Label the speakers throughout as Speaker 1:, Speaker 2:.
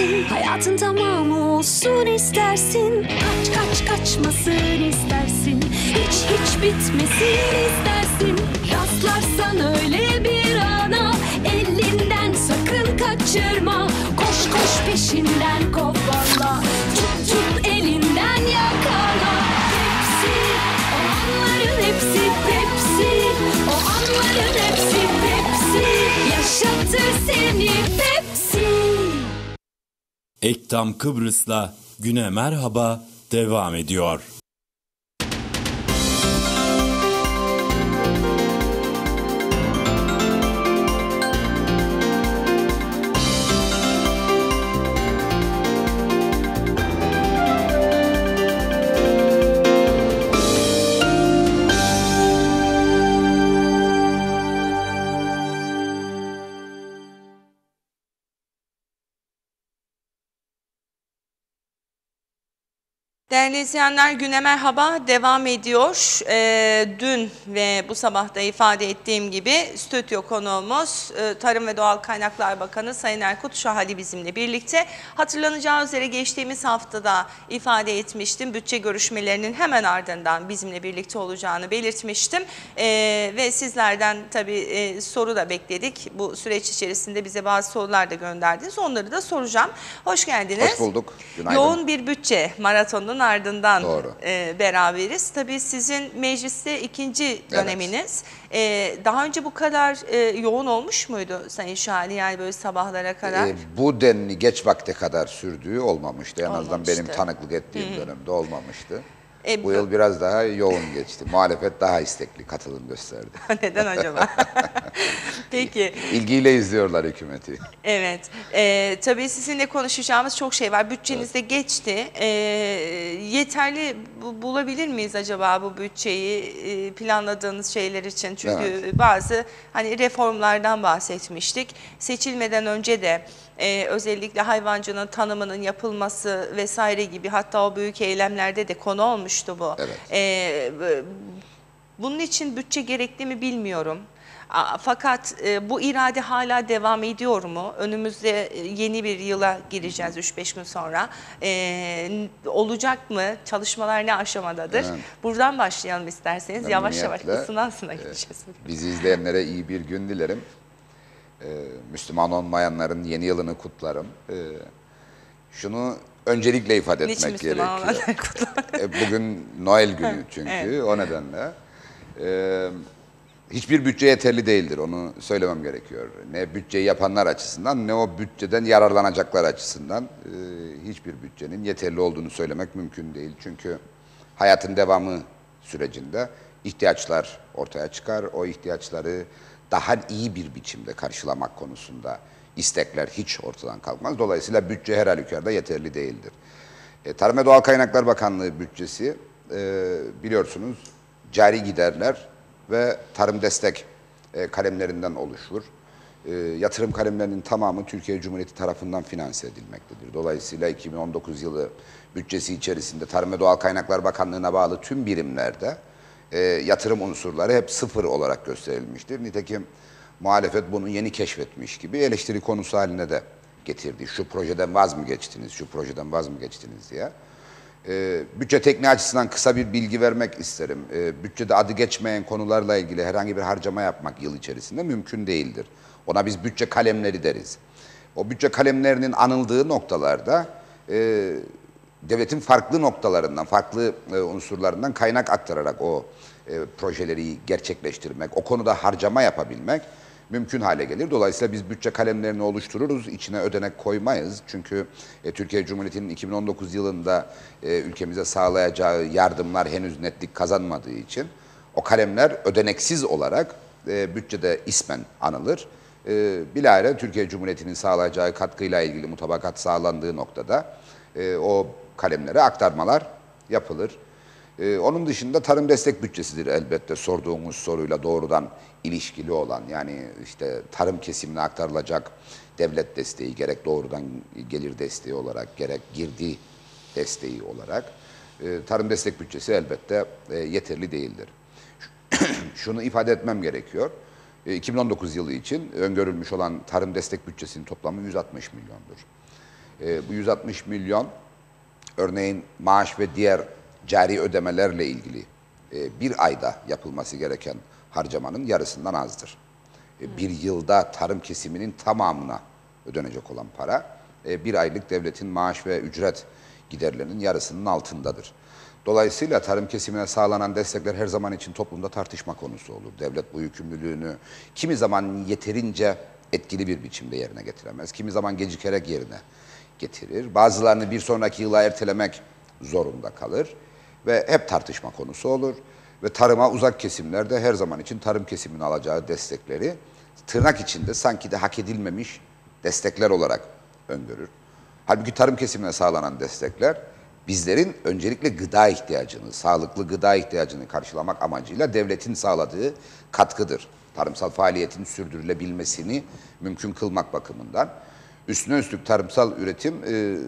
Speaker 1: istersin, hayatın tamamı olsun istersin. Kaç kaç kaçmasın istersin, hiç bitmesin istersin. Rastlarsan öyle bir ana, elinden sakın kaçırma. Koş koş peşinden kovala, tut elinden yakala. Hepsi o anların hepsi Pepsi, o anların hepsi Pepsi, yaşatır seni Pepsi.
Speaker 2: Ektam Kıbrıs'la Güne Merhaba devam ediyor.
Speaker 3: Değerli izleyenler, Güne Merhaba devam ediyor. Dün ve bu sabah da ifade ettiğim gibi stüdyo konuğumuz Tarım ve Doğal Kaynaklar Bakanı Sayın Erkut Şahali bizimle birlikte. Hatırlanacağı üzere geçtiğimiz haftada ifade etmiştim. Bütçe görüşmelerinin hemen ardından bizimle birlikte olacağını belirtmiştim. Ve sizlerden tabii soru da bekledik. Bu süreç içerisinde bize bazı sorular da gönderdiniz. Onları da soracağım. Hoş geldiniz.
Speaker 4: Hoş bulduk. Günaydın.
Speaker 3: Yoğun bir bütçe maratonunun ardından
Speaker 4: Doğru.
Speaker 3: Beraberiz. Tabii sizin mecliste ikinci döneminiz. Daha önce bu kadar yoğun olmuş muydu Sayın Şahali, yani böyle sabahlara kadar?
Speaker 4: Bu denli geç vakte kadar sürdüğü olmamıştı. En azından benim tanıklık ettiğim dönemde olmamıştı. Bu yıl biraz daha yoğun geçti. Muhalefet daha istekli katılım gösterdi.
Speaker 3: Neden acaba? Peki.
Speaker 4: İlgiyle izliyorlar hükümeti.
Speaker 3: Evet. Tabii sizinle konuşacağımız çok şey var. Bütçeniz de geçti. Yeterli bulabilir miyiz acaba bu bütçeyi planladığınız şeyler için? Çünkü bazı hani reformlardan bahsetmiştik. Seçilmeden önce de özellikle hayvancının tanımının yapılması vesaire gibi, hatta o büyük eylemlerde de konu olmuştu bu.
Speaker 4: Evet.
Speaker 3: Bunun için bütçe gerekli mi bilmiyorum. Fakat bu irade hala devam ediyor mu? Önümüzde yeni bir yıla gireceğiz 3-5 gün sonra. Olacak mı? Çalışmalar ne aşamadadır?
Speaker 4: Evet.
Speaker 3: Buradan başlayalım isterseniz. Yavaş yavaş
Speaker 4: Memnuniyetle.
Speaker 3: ısına gideceğiz.
Speaker 4: Bizi izleyenlere iyi bir gün dilerim. Müslüman olmayanların yeni yılını kutlarım. Şunu öncelikle ifade etmek gerekiyor. Bugün Noel günü çünkü, evet. O nedenle. Hiçbir bütçe yeterli değildir, onu söylemem gerekiyor. Ne bütçeyi yapanlar açısından ne o bütçeden yararlanacaklar açısından hiçbir bütçenin yeterli olduğunu söylemek mümkün değil. Çünkü hayatın devamı sürecinde ihtiyaçlar ortaya çıkar. O ihtiyaçları daha iyi bir biçimde karşılamak konusunda istekler hiç ortadan kalkmaz. Dolayısıyla bütçe her halükarda yeterli değildir. Tarım ve Doğal Kaynaklar Bakanlığı bütçesi biliyorsunuz cari giderler ve tarım destek kalemlerinden oluşur. Yatırım kalemlerinin tamamı Türkiye Cumhuriyeti tarafından finanse edilmektedir. Dolayısıyla 2019 yılı bütçesi içerisinde Tarım ve Doğal Kaynaklar Bakanlığı'na bağlı tüm birimlerde yatırım unsurları hep sıfır olarak gösterilmiştir. Nitekim muhalefet bunu yeni keşfetmiş gibi eleştiri konusu haline de getirdi. Şu projeden vaz mı geçtiniz, şu projeden vaz mı geçtiniz diye. Bütçe tekniği açısından kısa bir bilgi vermek isterim. Bütçede adı geçmeyen konularla ilgili herhangi bir harcama yapmak yıl içerisinde mümkün değildir. Ona biz bütçe kalemleri deriz. O bütçe kalemlerinin anıldığı noktalarda devletin farklı noktalarından, farklı unsurlarından kaynak aktararak o projeleri gerçekleştirmek, o konuda harcama yapabilmek mümkün hale gelir. Dolayısıyla biz bütçe kalemlerini oluştururuz, içine ödenek koymayız. Çünkü Türkiye Cumhuriyeti'nin 2019 yılında ülkemize sağlayacağı yardımlar henüz netlik kazanmadığı için o kalemler ödeneksiz olarak bütçede ismen anılır. Bilahare Türkiye Cumhuriyeti'nin sağlayacağı katkıyla ilgili mutabakat sağlandığı noktada o kalemlere aktarmalar yapılır. Onun dışında tarım destek bütçesidir elbette sorduğumuz soruyla doğrudan ilişkili olan, yani işte tarım kesimine aktarılacak devlet desteği, gerek doğrudan gelir desteği olarak gerek girdi desteği olarak tarım destek bütçesi elbette yeterli değildir. Şunu ifade etmem gerekiyor. 2019 yılı için öngörülmüş olan tarım destek bütçesinin toplamı 160 milyondur. Bu 160 milyon örneğin maaş ve diğer cari ödemelerle ilgili bir ayda yapılması gereken harcamanın yarısından azdır. Bir yılda tarım kesiminin tamamına ödenecek olan para bir aylık devletin maaş ve ücret giderlerinin yarısının altındadır. Dolayısıyla tarım kesimine sağlanan destekler her zaman için toplumda tartışma konusu olur. Devlet bu yükümlülüğünü kimi zaman yeterince etkili bir biçimde yerine getiremez, kimi zaman gecikerek yerine getirir. Bazılarını bir sonraki yıla ertelemek zorunda kalır ve hep tartışma konusu olur. Ve tarıma uzak kesimler de her zaman için tarım kesiminin alacağı destekleri tırnak içinde sanki de hak edilmemiş destekler olarak öngörür. Halbuki tarım kesimine sağlanan destekler bizlerin öncelikle gıda ihtiyacını, sağlıklı gıda ihtiyacını karşılamak amacıyla devletin sağladığı katkıdır. Tarımsal faaliyetin sürdürülebilmesini mümkün kılmak bakımından. Üstüne üstlük tarımsal üretim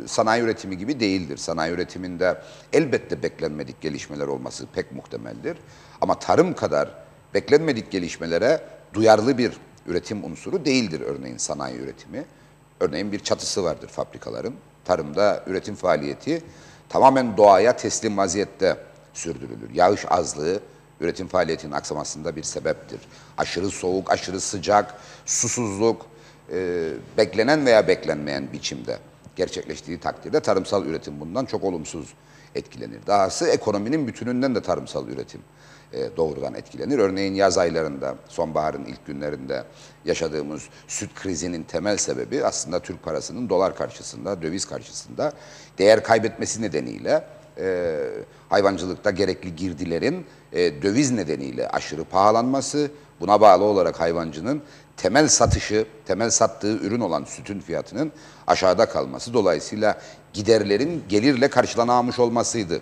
Speaker 4: sanayi üretimi gibi değildir. Sanayi üretiminde elbette beklenmedik gelişmeler olması pek muhtemeldir. Ama tarım kadar beklenmedik gelişmelere duyarlı bir üretim unsuru değildir örneğin sanayi üretimi. Örneğin bir çatısı vardır fabrikaların. Tarımda üretim faaliyeti tamamen doğaya teslim vaziyette sürdürülür. Yağış azlığı üretim faaliyetinin aksamasında bir sebeptir. Aşırı soğuk, aşırı sıcak, susuzluk, beklenen veya beklenmeyen biçimde gerçekleştiği takdirde tarımsal üretim bundan çok olumsuz etkilenir. Dahası ekonominin bütününden de tarımsal üretim doğrudan etkilenir. Örneğin yaz aylarında, sonbaharın ilk günlerinde yaşadığımız süt krizinin temel sebebi aslında Türk parasının dolar karşısında, döviz karşısında değer kaybetmesi nedeniyle hayvancılıkta gerekli girdilerin döviz nedeniyle aşırı pahalanması, buna bağlı olarak hayvancının temel sattığı ürün olan sütün fiyatının aşağıda kalması. Dolayısıyla giderlerin gelirle karşılanamamış olmasıydı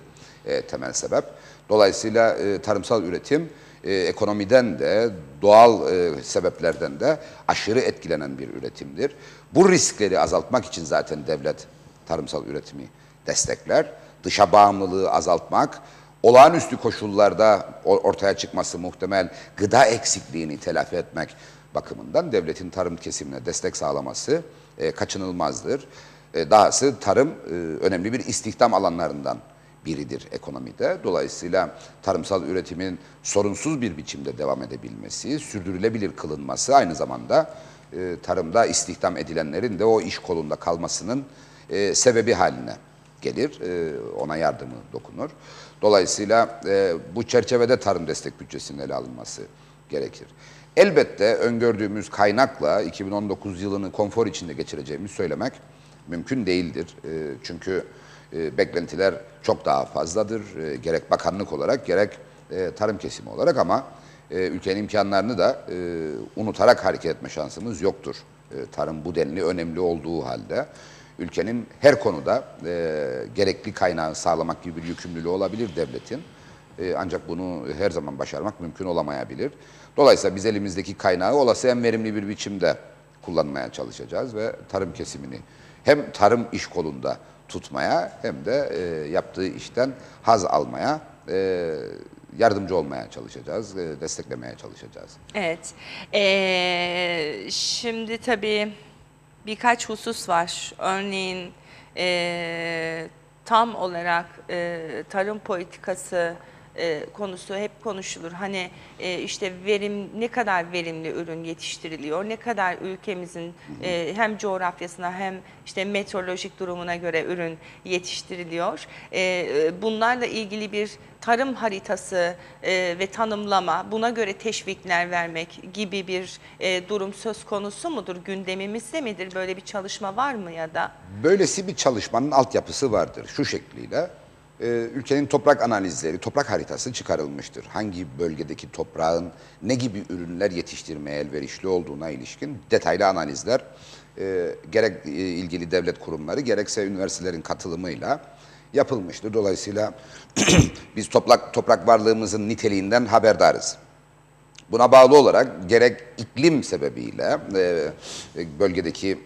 Speaker 4: temel sebep. Dolayısıyla tarımsal üretim ekonomiden de doğal sebeplerden de aşırı etkilenen bir üretimdir. Bu riskleri azaltmak için zaten devlet tarımsal üretimi destekler. Dışa bağımlılığı azaltmak, olağanüstü koşullarda ortaya çıkması muhtemel gıda eksikliğini telafi etmek bakımından devletin tarım kesimine destek sağlaması kaçınılmazdır. Dahası tarım önemli bir istihdam alanlarından biridir ekonomide. Dolayısıyla tarımsal üretimin sorunsuz bir biçimde devam edebilmesi, sürdürülebilir kılınması aynı zamanda tarımda istihdam edilenlerin de o iş kolunda kalmasının sebebi haline gelir, ona yardımı dokunur. Dolayısıyla bu çerçevede tarım destek bütçesinin ele alınması gerekir. Elbette öngördüğümüz kaynakla 2019 yılını konfor içinde geçireceğimizi söylemek mümkün değildir. Çünkü beklentiler çok daha fazladır. Gerek bakanlık olarak gerek tarım kesimi olarak ama ülkenin imkanlarını da unutarak hareket etme şansımız yoktur. Tarım bu denli önemli olduğu halde ülkenin her konuda gerekli kaynağı sağlamak gibi bir yükümlülüğü olabilir devletin. Ancak bunu her zaman başarmak mümkün olamayabilir. Dolayısıyla biz elimizdeki kaynağı olası en verimli bir biçimde kullanmaya çalışacağız ve tarım kesimini hem tarım iş kolunda tutmaya hem de yaptığı işten haz almaya yardımcı olmaya çalışacağız, desteklemeye çalışacağız.
Speaker 3: Evet. Şimdi tabii birkaç husus var. Örneğin tam olarak tarım politikası konusu hep konuşulur. Hani işte ne kadar verimli ürün yetiştiriliyor, ne kadar ülkemizin hem coğrafyasına hem işte meteorolojik durumuna göre ürün yetiştiriliyor. Bunlarla ilgili bir tarım haritası ve tanımlama, buna göre teşvikler vermek gibi bir durum söz konusu mudur? Gündemimizde midir? Böyle bir çalışma var mı ya da?
Speaker 4: Böylesi bir çalışmanın altyapısı vardır şu şekliyle. Ülkenin toprak analizleri, toprak haritası çıkarılmıştır. Hangi bölgedeki toprağın ne gibi ürünler yetiştirmeye elverişli olduğuna ilişkin detaylı analizler gerek ilgili devlet kurumları gerekse üniversitelerin katılımıyla yapılmıştır. Dolayısıyla biz toprak varlığımızın niteliğinden haberdarız. Buna bağlı olarak gerek iklim sebebiyle, bölgedeki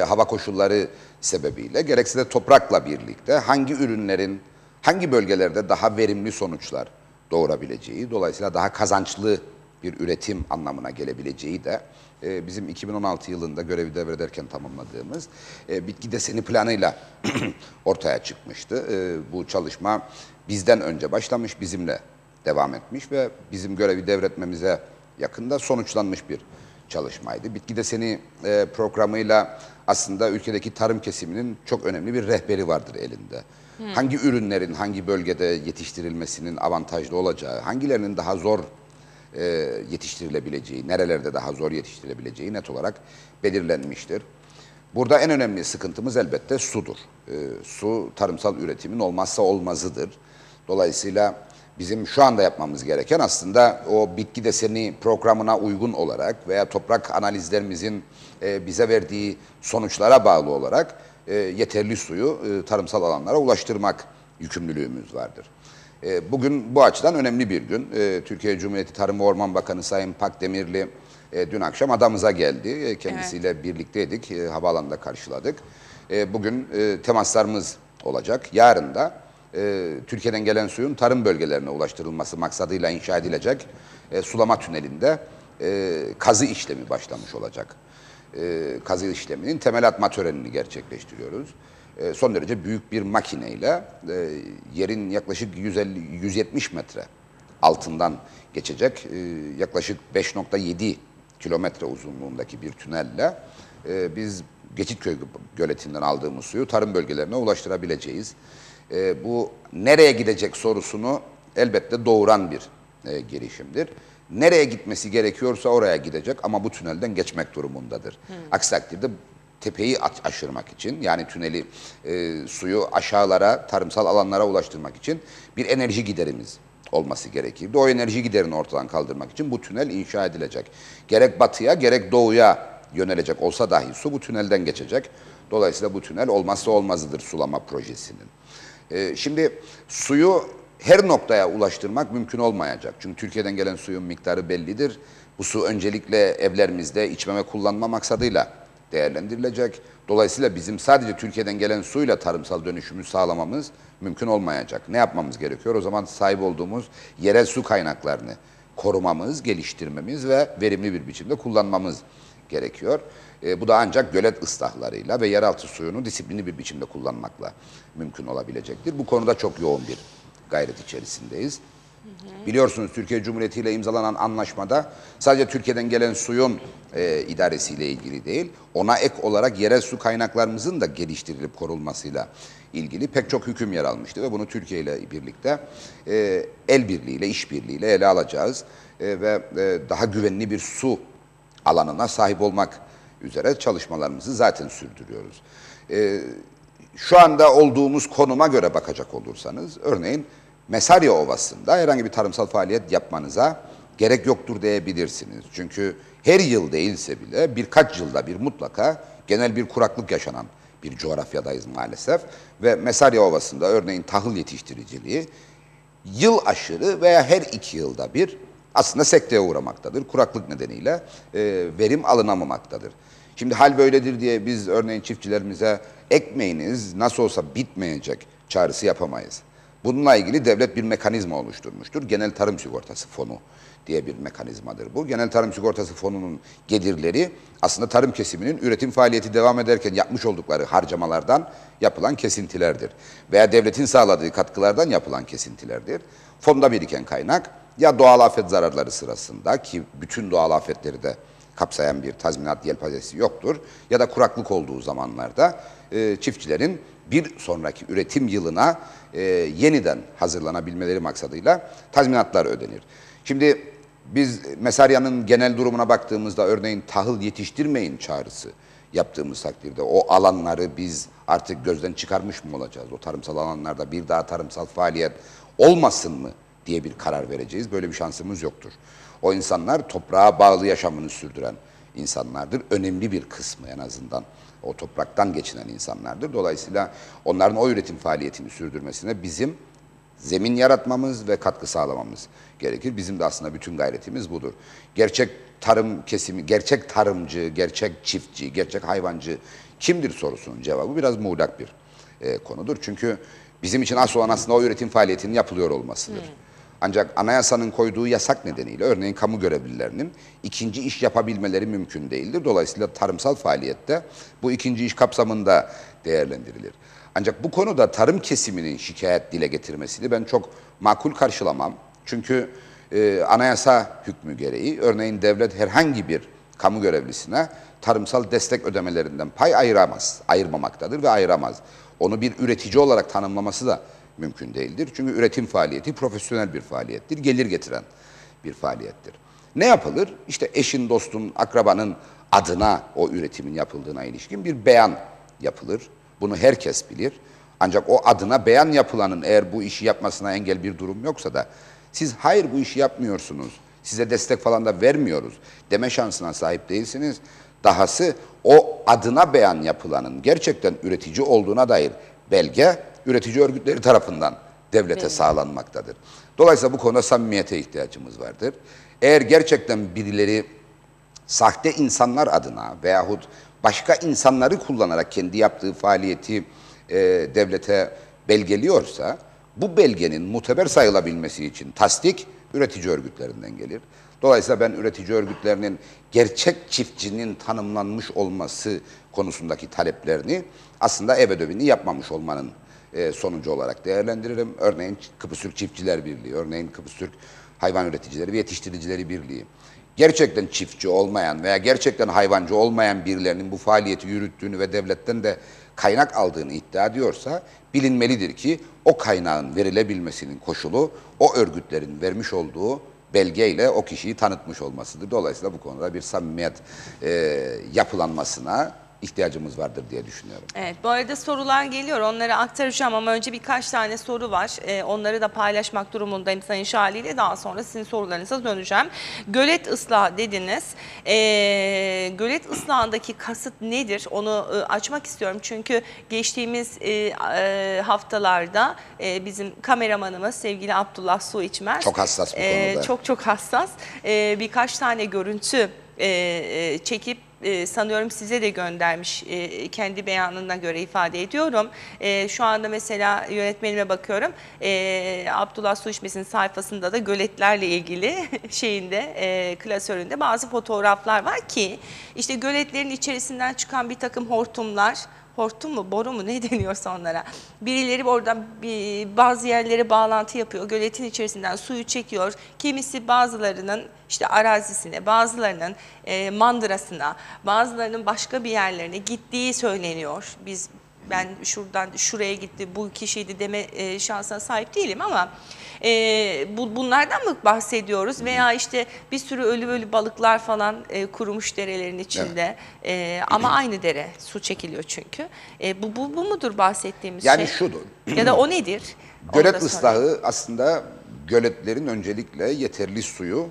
Speaker 4: hava koşulları sebebiyle gerekse de toprakla birlikte hangi ürünlerin hangi bölgelerde daha verimli sonuçlar doğurabileceği, dolayısıyla daha kazançlı bir üretim anlamına gelebileceği de bizim 2016 yılında görevi devrederken tamamladığımız bitki deseni planıyla ortaya çıkmıştı. Bu çalışma bizden önce başlamış, bizimle devam etmiş ve bizim görevi devretmemize yakında sonuçlanmış bir çalışmaydı. Bitki deseni programıyla aslında ülkedeki tarım kesiminin çok önemli bir rehberi vardır elinde. Hangi ürünlerin hangi bölgede yetiştirilmesinin avantajlı olacağı, hangilerinin daha zor yetiştirilebileceği, nerelerde daha zor yetiştirilebileceği net olarak belirlenmiştir. Burada en önemli sıkıntımız elbette sudur. Su tarımsal üretimin olmazsa olmazıdır. Dolayısıyla bizim şu anda yapmamız gereken aslında o bitki deseni programına uygun olarak veya toprak analizlerimizin bize verdiği sonuçlara bağlı olarak yeterli suyu tarımsal alanlara ulaştırmak yükümlülüğümüz vardır. Bugün bu açıdan önemli bir gün. Türkiye Cumhuriyeti Tarım ve Orman Bakanı Sayın Pakdemirli dün akşam adamıza geldi. Kendisiyle birlikteydik, havaalanında karşıladık. Bugün temaslarımız olacak. Yarın da Türkiye'den gelen suyun tarım bölgelerine ulaştırılması maksadıyla inşa edilecek sulama tünelinde kazı işlemi başlamış olacak. Kazı işleminin temel atma törenini gerçekleştiriyoruz. Son derece büyük bir makineyle yerin yaklaşık 150-170 metre altından geçecek yaklaşık 5,7 kilometre uzunluğundaki bir tünelle biz Geçitköy göletinden aldığımız suyu tarım bölgelerine ulaştırabileceğiz. Bu nereye gidecek sorusunu elbette doğuran bir girişimdir. Nereye gitmesi gerekiyorsa oraya gidecek ama bu tünelden geçmek durumundadır. Aksi takdirde tepeyi aşırmak için, yani tüneli suyu aşağılara, tarımsal alanlara ulaştırmak için bir enerji giderimiz olması gerekirdi. O enerji giderini ortadan kaldırmak için bu tünel inşa edilecek. Gerek batıya gerek doğuya yönelecek olsa dahi su bu tünelden geçecek. Dolayısıyla bu tünel olmazsa olmazıdır sulama projesinin. Şimdi suyu her noktaya ulaştırmak mümkün olmayacak. Çünkü Türkiye'den gelen suyun miktarı bellidir. Bu su öncelikle evlerimizde içme ve kullanma maksadıyla değerlendirilecek. Dolayısıyla bizim sadece Türkiye'den gelen suyla tarımsal dönüşümü sağlamamız mümkün olmayacak. Ne yapmamız gerekiyor? O zaman sahip olduğumuz yerel su kaynaklarını korumamız, geliştirmemiz ve verimli bir biçimde kullanmamız gerekiyor. Bu da ancak gölet ıslahlarıyla ve yeraltı suyunu disiplinli bir biçimde kullanmakla mümkün olabilecektir. Bu konuda çok yoğun bir gayret içerisindeyiz. Biliyorsunuz Türkiye Cumhuriyeti ile imzalanan anlaşmada sadece Türkiye'den gelen suyun idaresiyle ilgili değil, ona ek olarak yerel su kaynaklarımızın da geliştirilip korunmasıyla ilgili pek çok hüküm yer almıştı ve bunu Türkiye ile birlikte el birliğiyle, iş birliğiyle ele alacağız ve daha güvenli bir su alanına sahip olmak üzere çalışmalarımızı zaten sürdürüyoruz. Şu anda olduğumuz konuma göre bakacak olursanız, örneğin Mesarya Ovası'nda herhangi bir tarımsal faaliyet yapmanıza gerek yoktur diyebilirsiniz. Çünkü her yıl değilse bile birkaç yılda bir mutlaka genel bir kuraklık yaşanan bir coğrafyadayız maalesef. Ve Mesarya Ovası'nda örneğin tahıl yetiştiriciliği yıl aşırı veya her 2 yılda bir aslında sekteye uğramaktadır. Kuraklık nedeniyle verim alınamamaktadır. Şimdi hal böyledir diye biz örneğin çiftçilerimize ekmeğiniz nasıl olsa bitmeyecek çağrısı yapamayız. Bununla ilgili devlet bir mekanizma oluşturmuştur. Genel Tarım Sigortası Fonu diye bir mekanizmadır bu. Genel Tarım Sigortası Fonu'nun gelirleri aslında tarım kesiminin üretim faaliyeti devam ederken yapmış oldukları harcamalardan yapılan kesintilerdir. Veya devletin sağladığı katkılardan yapılan kesintilerdir. Fonda biriken kaynak ya doğal afet zararları sırasında, ki bütün doğal afetleri de kapsayan bir tazminat yelpazesi yoktur, ya da kuraklık olduğu zamanlarda çiftçilerin bir sonraki üretim yılına yeniden hazırlanabilmeleri maksadıyla tazminatlar ödenir. Şimdi biz Mesarya'nın genel durumuna baktığımızda örneğin tahıl yetiştirmeyin çağrısı yaptığımız takdirde o alanları biz artık gözden çıkarmış mı olacağız? O tarımsal alanlarda bir daha tarımsal faaliyet olmasın mı diye bir karar vereceğiz. Böyle bir şansımız yoktur. O insanlar toprağa bağlı yaşamını sürdüren insanlardır. Önemli bir kısmı en azından o topraktan geçinen insanlardır. Dolayısıyla onların o üretim faaliyetini sürdürmesine bizim zemin yaratmamız ve katkı sağlamamız gerekir. Bizim de aslında bütün gayretimiz budur. Gerçek tarım kesimi, gerçek tarımcı, gerçek çiftçi, gerçek hayvancı kimdir sorusunun cevabı biraz muğlak bir konudur. Çünkü bizim için asıl olan aslında o üretim faaliyetinin yapılıyor olmasıdır. Ancak anayasanın koyduğu yasak nedeniyle örneğin kamu görevlilerinin ikinci iş yapabilmeleri mümkün değildir. Dolayısıyla tarımsal faaliyette bu ikinci iş kapsamında değerlendirilir. Ancak bu konuda tarım kesiminin şikayet dile getirmesini ben çok makul karşılamam. Çünkü anayasa hükmü gereği örneğin devlet herhangi bir kamu görevlisine tarımsal destek ödemelerinden pay ayırmamaktadır ve ayıramaz. Onu bir üretici olarak tanımlaması da mümkün değildir. Çünkü üretim faaliyeti profesyonel bir faaliyettir, gelir getiren bir faaliyettir. Ne yapılır? İşte eşin, dostun, akrabanın adına o üretimin yapıldığına ilişkin bir beyan yapılır. Bunu herkes bilir. Ancak o adına beyan yapılanın eğer bu işi yapmasına engel bir durum yoksa da siz hayır bu işi yapmıyorsunuz, size destek falan da vermiyoruz deme şansına sahip değilsiniz. Dahası o adına beyan yapılanın gerçekten üretici olduğuna dair belge üretici örgütleri tarafından devlete sağlanmaktadır. Dolayısıyla bu konuda samimiyete ihtiyacımız vardır. Eğer gerçekten birileri sahte insanlar adına veyahut başka insanları kullanarak kendi yaptığı faaliyeti devlete belgeliyorsa bu belgenin muteber sayılabilmesi için tasdik üretici örgütlerinden gelir. Dolayısıyla ben üretici örgütlerinin gerçek çiftçinin tanımlanmış olması konusundaki taleplerini aslında ev ödevini yapmamış olmanın sonucu olarak değerlendiririm. Örneğin Kıbrıs Türk Çiftçiler Birliği, örneğin Kıbrıs Türk Hayvan Üreticileri ve Yetiştiricileri Birliği. Gerçekten çiftçi olmayan veya gerçekten hayvancı olmayan birilerinin bu faaliyeti yürüttüğünü ve devletten de kaynak aldığını iddia ediyorsa bilinmelidir ki o kaynağın verilebilmesinin koşulu o örgütlerin vermiş olduğu belgeyle o kişiyi tanıtmış olmasıdır. Dolayısıyla bu konuda bir samimiyet yapılanmasına ihtiyacımız vardır diye düşünüyorum.
Speaker 3: Evet, bu arada sorular geliyor. Onları aktaracağım ama önce birkaç tane soru var. Onları da paylaşmak durumundayım Sayın Şali ile. Daha sonra sizin sorularınıza döneceğim. Gölet ıslahı dediniz. Gölet ıslahındaki kasıt nedir? Onu açmak istiyorum. Çünkü geçtiğimiz haftalarda bizim kameramanımız sevgili Abdullah Su İçmez.
Speaker 4: Çok hassas bu konuda.
Speaker 3: Çok hassas. Birkaç tane görüntü çekip sanıyorum size de göndermiş, kendi beyanına göre ifade ediyorum. Şu anda mesela yönetmenime bakıyorum. Abdullah Su İçmez'in sayfasında da göletlerle ilgili klasöründe bazı fotoğraflar var ki işte göletlerin içerisinden çıkan bir takım hortumlar, hortum mu, boru mu ne deniyorsa onlara. Birileri oradan bazı yerlere bağlantı yapıyor. Göletin içerisinden suyu çekiyor. Kimisi bazılarının işte arazisine, bazılarının mandırasına, bazılarının başka bir yerlerine gittiği söyleniyor. Ben şuradan şuraya gitti, bu kişiydi deme şansına sahip değilim ama bunlardan mı bahsediyoruz? Veya işte bir sürü ölü balıklar falan kurumuş derelerin içinde. Evet. Ama aynı dere su çekiliyor çünkü. Bu mudur bahsettiğimiz
Speaker 4: yani
Speaker 3: şey?
Speaker 4: şudur.
Speaker 3: Ya da o nedir?
Speaker 4: Gölet ıslahı aslında göletlerin öncelikle yeterli suyu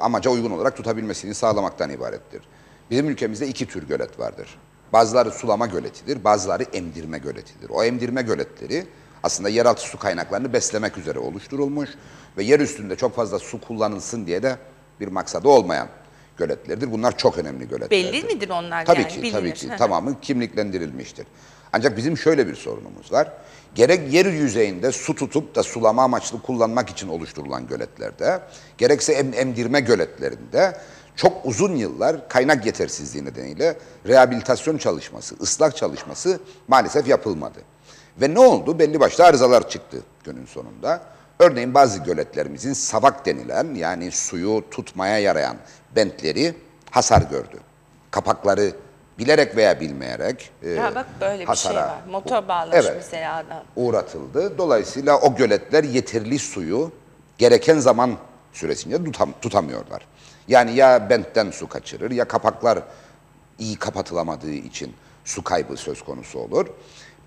Speaker 4: amaca uygun olarak tutabilmesini sağlamaktan ibarettir. Bizim ülkemizde iki tür gölet vardır. Bazıları sulama göletidir, bazıları emdirme göletidir. O emdirme göletleri aslında yeraltı su kaynaklarını beslemek üzere oluşturulmuş ve yer üstünde çok fazla su kullanılsın diye de bir maksadı olmayan göletlerdir. Bunlar çok önemli göletlerdir.
Speaker 3: Belli midir onlar?
Speaker 4: Tabii
Speaker 3: yani?
Speaker 4: ki,
Speaker 3: Bilinir.
Speaker 4: tabii ki. Tamamı kimliklendirilmiştir. Ancak bizim şöyle bir sorunumuz var. Gerek yer yüzeyinde su tutup da sulama amaçlı kullanmak için oluşturulan göletlerde, gerekse emdirme göletlerinde çok uzun yıllar kaynak yetersizliği nedeniyle rehabilitasyon çalışması, ıslah çalışması maalesef yapılmadı. Ve ne oldu? Belli başlı arızalar çıktı günün sonunda. Örneğin bazı göletlerimizin savak denilen yani suyu tutmaya yarayan bentleri hasar gördü. Kapakları bilerek veya bilmeyerek
Speaker 3: bak böyle bir
Speaker 4: hasara,
Speaker 3: şey var. Motor bağlamış
Speaker 4: evet,
Speaker 3: mesela adam.
Speaker 4: Uğratıldı. Dolayısıyla o göletler yeterli suyu gereken zaman süresince tutamıyorlar. Yani ya bentten su kaçırır ya kapaklar iyi kapatılamadığı için su kaybı söz konusu olur.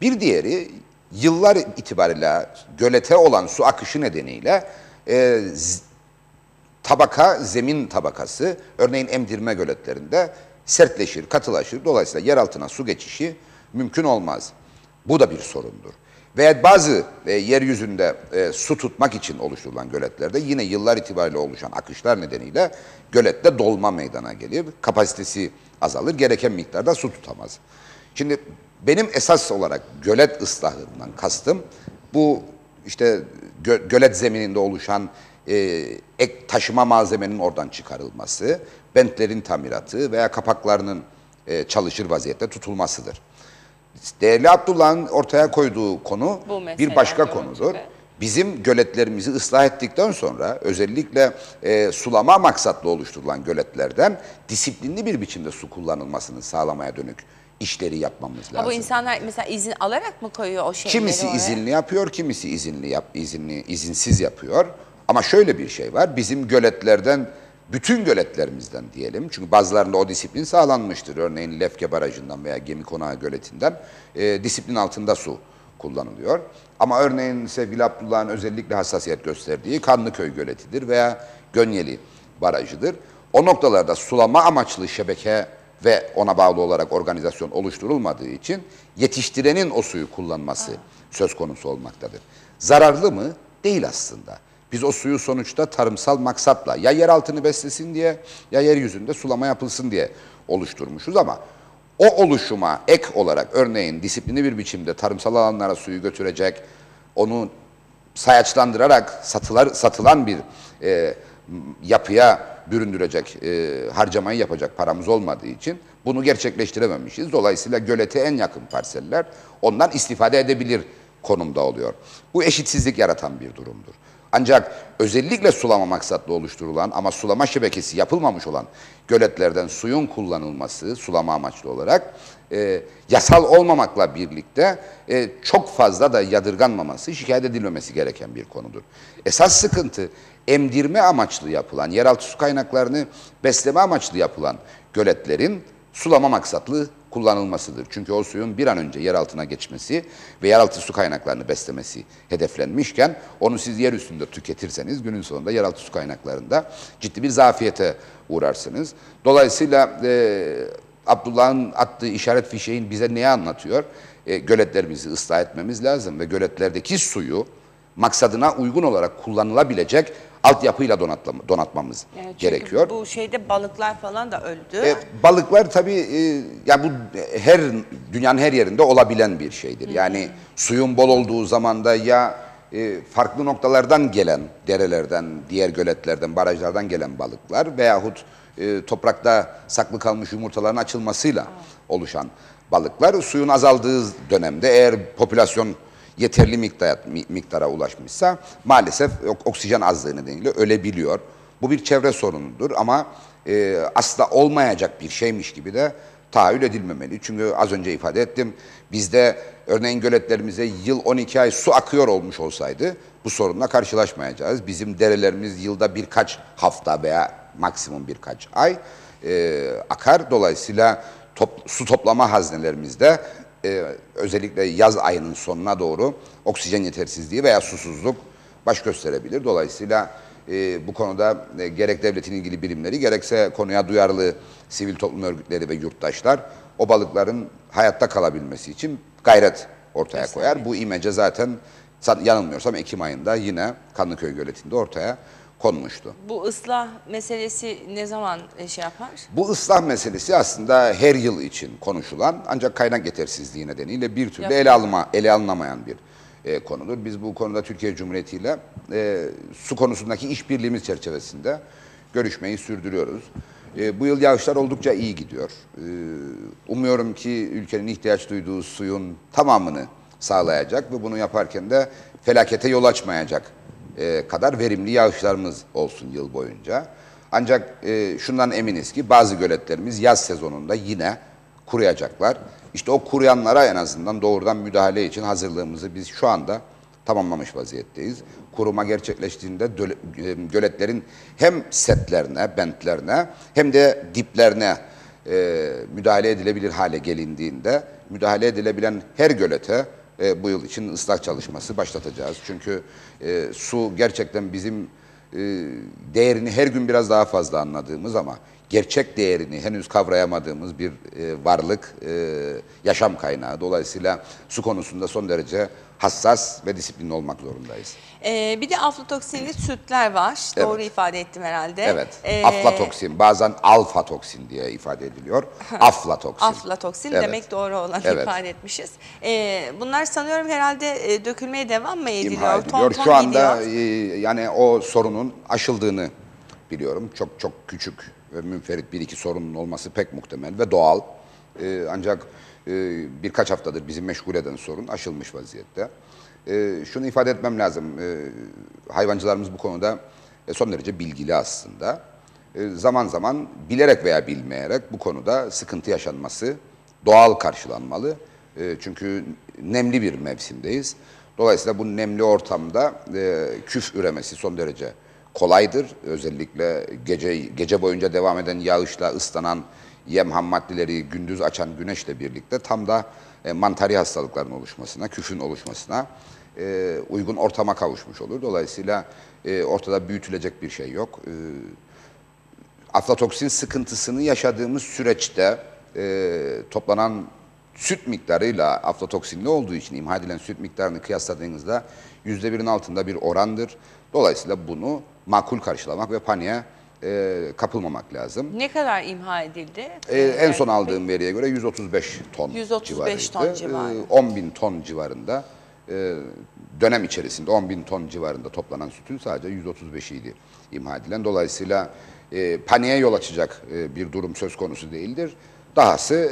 Speaker 4: Bir diğeri yıllar itibariyle gölete olan su akışı nedeniyle zemin tabakası örneğin emdirme göletlerinde sertleşir, katılaşır. Dolayısıyla yer altına su geçişi mümkün olmaz. Bu da bir sorundur. Veya bazı yeryüzünde su tutmak için oluşturulan göletlerde yine yıllar itibariyle oluşan akışlar nedeniyle gölette dolma meydana gelir. Kapasitesi azalır, gereken miktarda su tutamaz. Şimdi benim esas olarak gölet ıslahından kastım bu işte gölet zemininde oluşan ek taşıma malzemenin oradan çıkarılması, bentlerin tamiratı veya kapaklarının çalışır vaziyette tutulmasıdır. Değerli Abdullah'ın ortaya koyduğu konu bir başka konudur. Bizim göletlerimizi ıslah ettikten sonra özellikle sulama maksatlı oluşturulan göletlerden disiplinli bir biçimde su kullanılmasını sağlamaya dönük işleri yapmamız lazım.
Speaker 3: Bu insanlar mesela izin alarak mı koyuyor o şeyleri
Speaker 4: Kimisi
Speaker 3: oraya?
Speaker 4: izinli yapıyor, kimisi izinsiz yapıyor. Ama şöyle bir şey var, bizim göletlerden, bütün göletlerimizden diyelim, çünkü bazılarında o disiplin sağlanmıştır. Örneğin Lefke Barajı'ndan veya Gemikonağı Göleti'nden disiplin altında su kullanılıyor. Ama örneğin sevgili Abdullah'ın özellikle hassasiyet gösterdiği Kanlıköy Göleti'dir veya Gönyeli Barajı'dır. O noktalarda sulama amaçlı şebeke ve ona bağlı olarak organizasyon oluşturulmadığı için yetiştirenin o suyu kullanması söz konusu olmaktadır. Zararlı mı? Değil aslında. Biz o suyu sonuçta tarımsal maksatla ya yer altını beslesin diye ya yeryüzünde sulama yapılsın diye oluşturmuşuz ama o oluşuma ek olarak örneğin disiplinli bir biçimde tarımsal alanlara suyu götürecek, onu sayaçlandırarak satılan bir yapıya büründürecek harcamayı yapacak paramız olmadığı için bunu gerçekleştirememişiz. Dolayısıyla gölete en yakın parseller ondan istifade edebilir konumda oluyor. Bu eşitsizlik yaratan bir durumdur. Ancak özellikle sulama maksatlı oluşturulan ama sulama şebekesi yapılmamış olan göletlerden suyun kullanılması sulama amaçlı olarak yasal olmamakla birlikte çok fazla da yadırganmaması, şikayet edilmemesi gereken bir konudur. Esas sıkıntı emdirme amaçlı yapılan, yeraltı su kaynaklarını besleme amaçlı yapılan göletlerin sulama maksatlı kullanılmasıdır. Çünkü o suyun bir an önce yer altına geçmesi ve yeraltı su kaynaklarını beslemesi hedeflenmişken onu siz yer üstünde tüketirseniz günün sonunda yeraltı su kaynaklarında ciddi bir zafiyete uğrarsınız. Dolayısıyla Abdullah'ın attığı işaret fişeğin bize neyi anlatıyor? Göletlerimizi ıslah etmemiz lazım ve göletlerdeki suyu maksadına uygun olarak kullanılabilecek altyapıyla donatmamız gerekiyor.
Speaker 3: Bu şeyde balıklar falan da öldü.
Speaker 4: Balıklar tabii ya bu dünyanın her yerinde olabilen bir şeydir. Yani suyun bol olduğu zamanda ya farklı noktalardan gelen derelerden, diğer göletlerden, barajlardan gelen balıklar veyahut toprakta saklı kalmış yumurtaların açılmasıyla oluşan balıklar suyun azaldığı dönemde eğer popülasyon yeterli miktara ulaşmışsa maalesef oksijen azlığı nedeniyle ölebiliyor. Bu bir çevre sorunudur ama asla olmayacak bir şeymiş gibi de tahayyül edilmemeli. Çünkü az önce ifade ettim, bizde örneğin göletlerimize yıl 12 ay su akıyor olmuş olsaydı bu sorunla karşılaşmayacağız. Bizim derelerimiz yılda birkaç hafta veya maksimum birkaç ay akar. Dolayısıyla su toplama haznelerimizde özellikle yaz ayının sonuna doğru oksijen yetersizliği veya susuzluk baş gösterebilir. Dolayısıyla bu konuda gerek devletin ilgili birimleri gerekse konuya duyarlı sivil toplum örgütleri ve yurttaşlar o balıkların hayatta kalabilmesi için gayret ortaya koyar. Bu imece zaten yanılmıyorsam Ekim ayında yine Kanlıköy Göleti'nde ortaya konmuştu.
Speaker 3: Bu ıslah meselesi ne zaman şey yapar?
Speaker 4: Bu ıslah meselesi aslında her yıl için konuşulan ancak kaynak yetersizliği nedeniyle bir türlü ele alınamayan bir konudur. Biz bu konuda Türkiye Cumhuriyeti ile su konusundaki işbirliğimiz çerçevesinde görüşmeyi sürdürüyoruz. Bu yıl yağışlar oldukça iyi gidiyor. Umuyorum ki ülkenin ihtiyaç duyduğu suyun tamamını sağlayacak ve bunu yaparken de felakete yol açmayacak kadar verimli yağışlarımız olsun yıl boyunca. Ancak şundan eminiz ki bazı göletlerimiz yaz sezonunda yine kuruyacaklar. İşte o kuruyanlara en azından doğrudan müdahale için hazırlığımızı biz şu anda tamamlamış vaziyetteyiz. Kuruma gerçekleştiğinde göletlerin hem setlerine, bentlerine hem de diplerine müdahale edilebilir hale gelindiğinde müdahale edilebilen her gölete bu yıl için ıslah çalışması başlatacağız. Çünkü su gerçekten bizim değerini her gün biraz daha fazla anladığımız ama gerçek değerini henüz kavrayamadığımız bir varlık, yaşam kaynağı. Dolayısıyla su konusunda son derece hassas ve disiplinli olmak zorundayız.
Speaker 3: Bir de aflatoksinli sütler var.
Speaker 4: Evet.
Speaker 3: Doğru ifade ettim herhalde.
Speaker 4: Evet. Aflatoksin, bazen alfa toksin diye ifade ediliyor. Aflatoksin.
Speaker 3: Aflatoksin
Speaker 4: Evet.
Speaker 3: demek doğru olan
Speaker 4: Evet.
Speaker 3: ifade etmişiz. Bunlar sanıyorum herhalde dökülmeye devam mı ediliyor?
Speaker 4: İmha ediliyor.
Speaker 3: Ton
Speaker 4: Şu anda
Speaker 3: gidiyor.
Speaker 4: yani o sorunun aşıldığını biliyorum. Çok çok küçük ve münferit bir iki sorunun olması pek muhtemel ve doğal. Ancak birkaç haftadır bizi meşgul eden sorun aşılmış vaziyette. Şunu ifade etmem lazım. Hayvancılarımız bu konuda son derece bilgili aslında. Zaman zaman bilerek veya bilmeyerek bu konuda sıkıntı yaşanması doğal karşılanmalı. Çünkü nemli bir mevsimdeyiz. Dolayısıyla bu nemli ortamda küf üremesi son derece kolaydır. Özellikle gece boyunca devam eden yağışla ıslanan yem ham maddeleri gündüz açan güneşle birlikte tam da mantari hastalıkların oluşmasına, küfün oluşmasına uygun ortama kavuşmuş olur. Dolayısıyla ortada büyütülecek bir şey yok. Aflatoksin sıkıntısını yaşadığımız süreçte toplanan süt miktarıyla aflatoksinli olduğu için imha edilen süt miktarını kıyasladığınızda %1'in altında bir orandır. Dolayısıyla bunu makul karşılamak ve paniğe kapılmamak lazım.
Speaker 3: Ne kadar imha edildi?
Speaker 4: En son aldığım veriye göre 135 ton
Speaker 3: 135 ton
Speaker 4: civarıydı.
Speaker 3: civarı.
Speaker 4: 10 bin ton civarında dönem içerisinde 10 bin ton civarında toplanan sütün sadece 135'iydi imha edilen. Dolayısıyla paniğe yol açacak bir durum söz konusu değildir. Dahası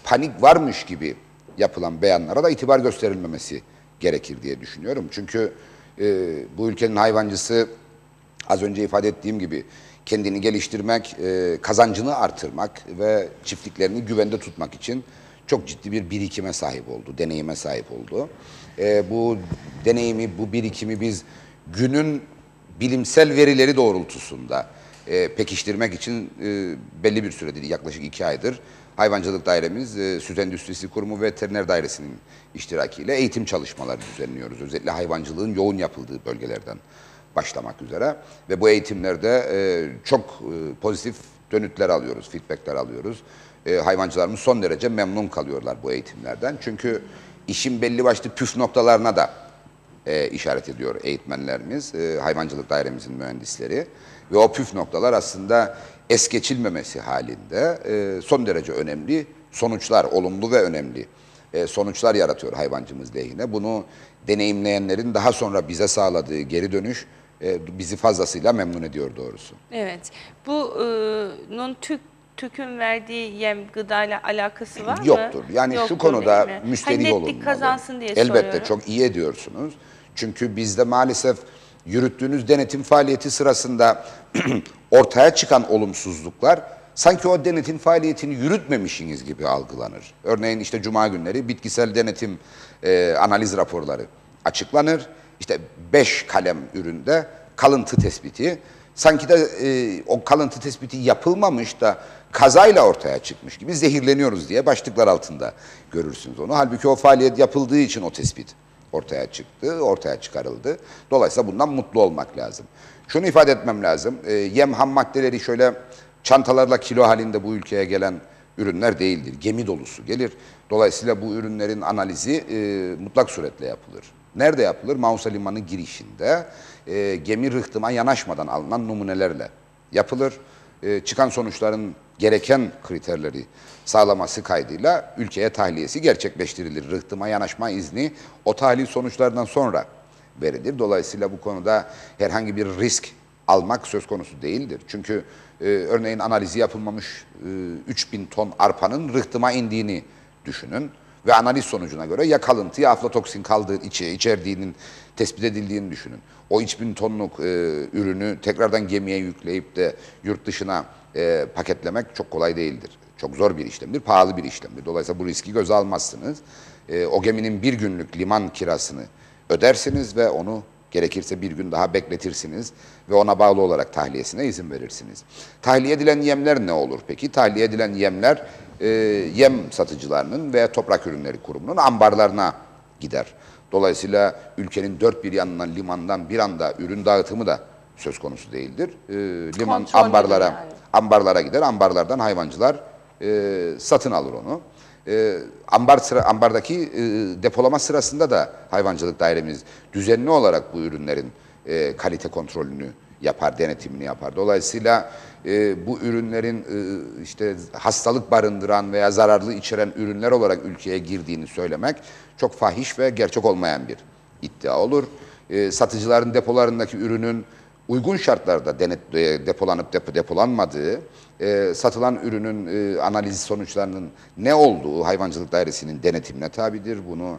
Speaker 4: panik varmış gibi yapılan beyanlara da itibar gösterilmemesi gerekir diye düşünüyorum. Çünkü bu ülkenin hayvancısı az önce ifade ettiğim gibi kendini geliştirmek, kazancını artırmak ve çiftliklerini güvende tutmak için çok ciddi bir birikime sahip oldu, deneyime sahip oldu. Bu deneyimi, bu birikimi biz günün bilimsel verileri doğrultusunda pekiştirmek için belli bir süredir, yaklaşık 2 aydır Hayvancılık Dairemiz, Süt Endüstrisi Kurumu ve Veteriner Dairesi'nin iştirakiyle eğitim çalışmaları düzenliyoruz. Özellikle hayvancılığın yoğun yapıldığı bölgelerden başlamak üzere. Ve bu eğitimlerde çok pozitif dönütler alıyoruz, feedbackler alıyoruz. Hayvancılarımız son derece memnun kalıyorlar bu eğitimlerden. Çünkü işin belli başlı püf noktalarına da işaret ediyor eğitmenlerimiz, hayvancılık dairemizin mühendisleri. Ve o püf noktalar aslında es geçilmemesi halinde son derece önemli sonuçlar, olumlu ve önemli sonuçlar yaratıyor hayvancımız lehine. Bunu deneyimleyenlerin daha sonra bize sağladığı geri dönüş bizi fazlasıyla memnun ediyor doğrusu.
Speaker 3: Evet. Bunun TÜK'ün verdiği yem gıdayla alakası var mı?
Speaker 4: Yoktur. Yani
Speaker 3: Yoktur,
Speaker 4: şu konuda
Speaker 3: değil mi?
Speaker 4: müsterih
Speaker 3: netlik
Speaker 4: olunmalı.
Speaker 3: kazansın diye
Speaker 4: Elbette
Speaker 3: soruyorum.
Speaker 4: çok iyi ediyorsunuz. Çünkü bizde maalesef yürüttüğünüz denetim faaliyeti sırasında ortaya çıkan olumsuzluklar sanki o denetim faaliyetini yürütmemişsiniz gibi algılanır. Örneğin işte cuma günleri bitkisel denetim analiz raporları açıklanır. İşte 5 kalem üründe kalıntı tespiti. Sanki de o kalıntı tespiti yapılmamış da kazayla ortaya çıkmış gibi zehirleniyoruz diye başlıklar altında görürsünüz onu. Halbuki o faaliyet yapıldığı için o tespit ortaya çıktı, ortaya çıkarıldı. Dolayısıyla bundan mutlu olmak lazım. Şunu ifade etmem lazım. Yem ham maddeleri şöyle çantalarla kilo halinde bu ülkeye gelen ürünler değildir. Gemi dolusu gelir. Dolayısıyla bu ürünlerin analizi mutlak suretle yapılır. Nerede yapılır? Mausa Limanı girişinde gemi rıhtıma yanaşmadan alınan numunelerle yapılır. Çıkan sonuçların gereken kriterleri sağlaması kaydıyla ülkeye tahliyesi gerçekleştirilir. Rıhtıma yanaşma izni o tahlil sonuçlarından sonra verilir. Dolayısıyla bu konuda herhangi bir risk almak söz konusu değildir. Çünkü örneğin analizi yapılmamış 3000 ton arpanın rıhtıma indiğini düşünün. Ve analiz sonucuna göre ya kalıntı ya aflatoksin içerdiğinin tespit edildiğini düşünün. O 3000 tonluk ürünü tekrardan gemiye yükleyip de yurt dışına paketlemek çok kolay değildir. Çok zor bir işlemdir, pahalı bir işlemdir. Dolayısıyla bu riski göze almazsınız. O geminin bir günlük liman kirasını ödersiniz ve onu gerekirse bir gün daha bekletirsiniz ve ona bağlı olarak tahliyesine izin verirsiniz. Tahliye edilen yemler ne olur peki? Tahliye edilen yemler yem satıcılarının ve Toprak Ürünleri Kurumu'nun ambarlarına gider. Dolayısıyla ülkenin dört bir yanından limandan bir anda ürün dağıtımı da söz konusu değildir. Liman
Speaker 3: Kontrol
Speaker 4: ambarlara
Speaker 3: yani.
Speaker 4: ambarlara gider. Ambarlardan hayvancılar satın alır onu. Ambardaki depolama sırasında da hayvancılık dairemiz düzenli olarak bu ürünlerin kalite kontrolünü yapar, denetimini yapar. Dolayısıyla bu ürünlerin işte hastalık barındıran veya zararlı içeren ürünler olarak ülkeye girdiğini söylemek çok fahiş ve gerçek olmayan bir iddia olur. Satıcıların depolarındaki ürünün uygun şartlarda depolanıp depolanmadığı, satılan ürünün analiz sonuçlarının ne olduğu hayvancılık dairesinin denetimine tabidir. Bunu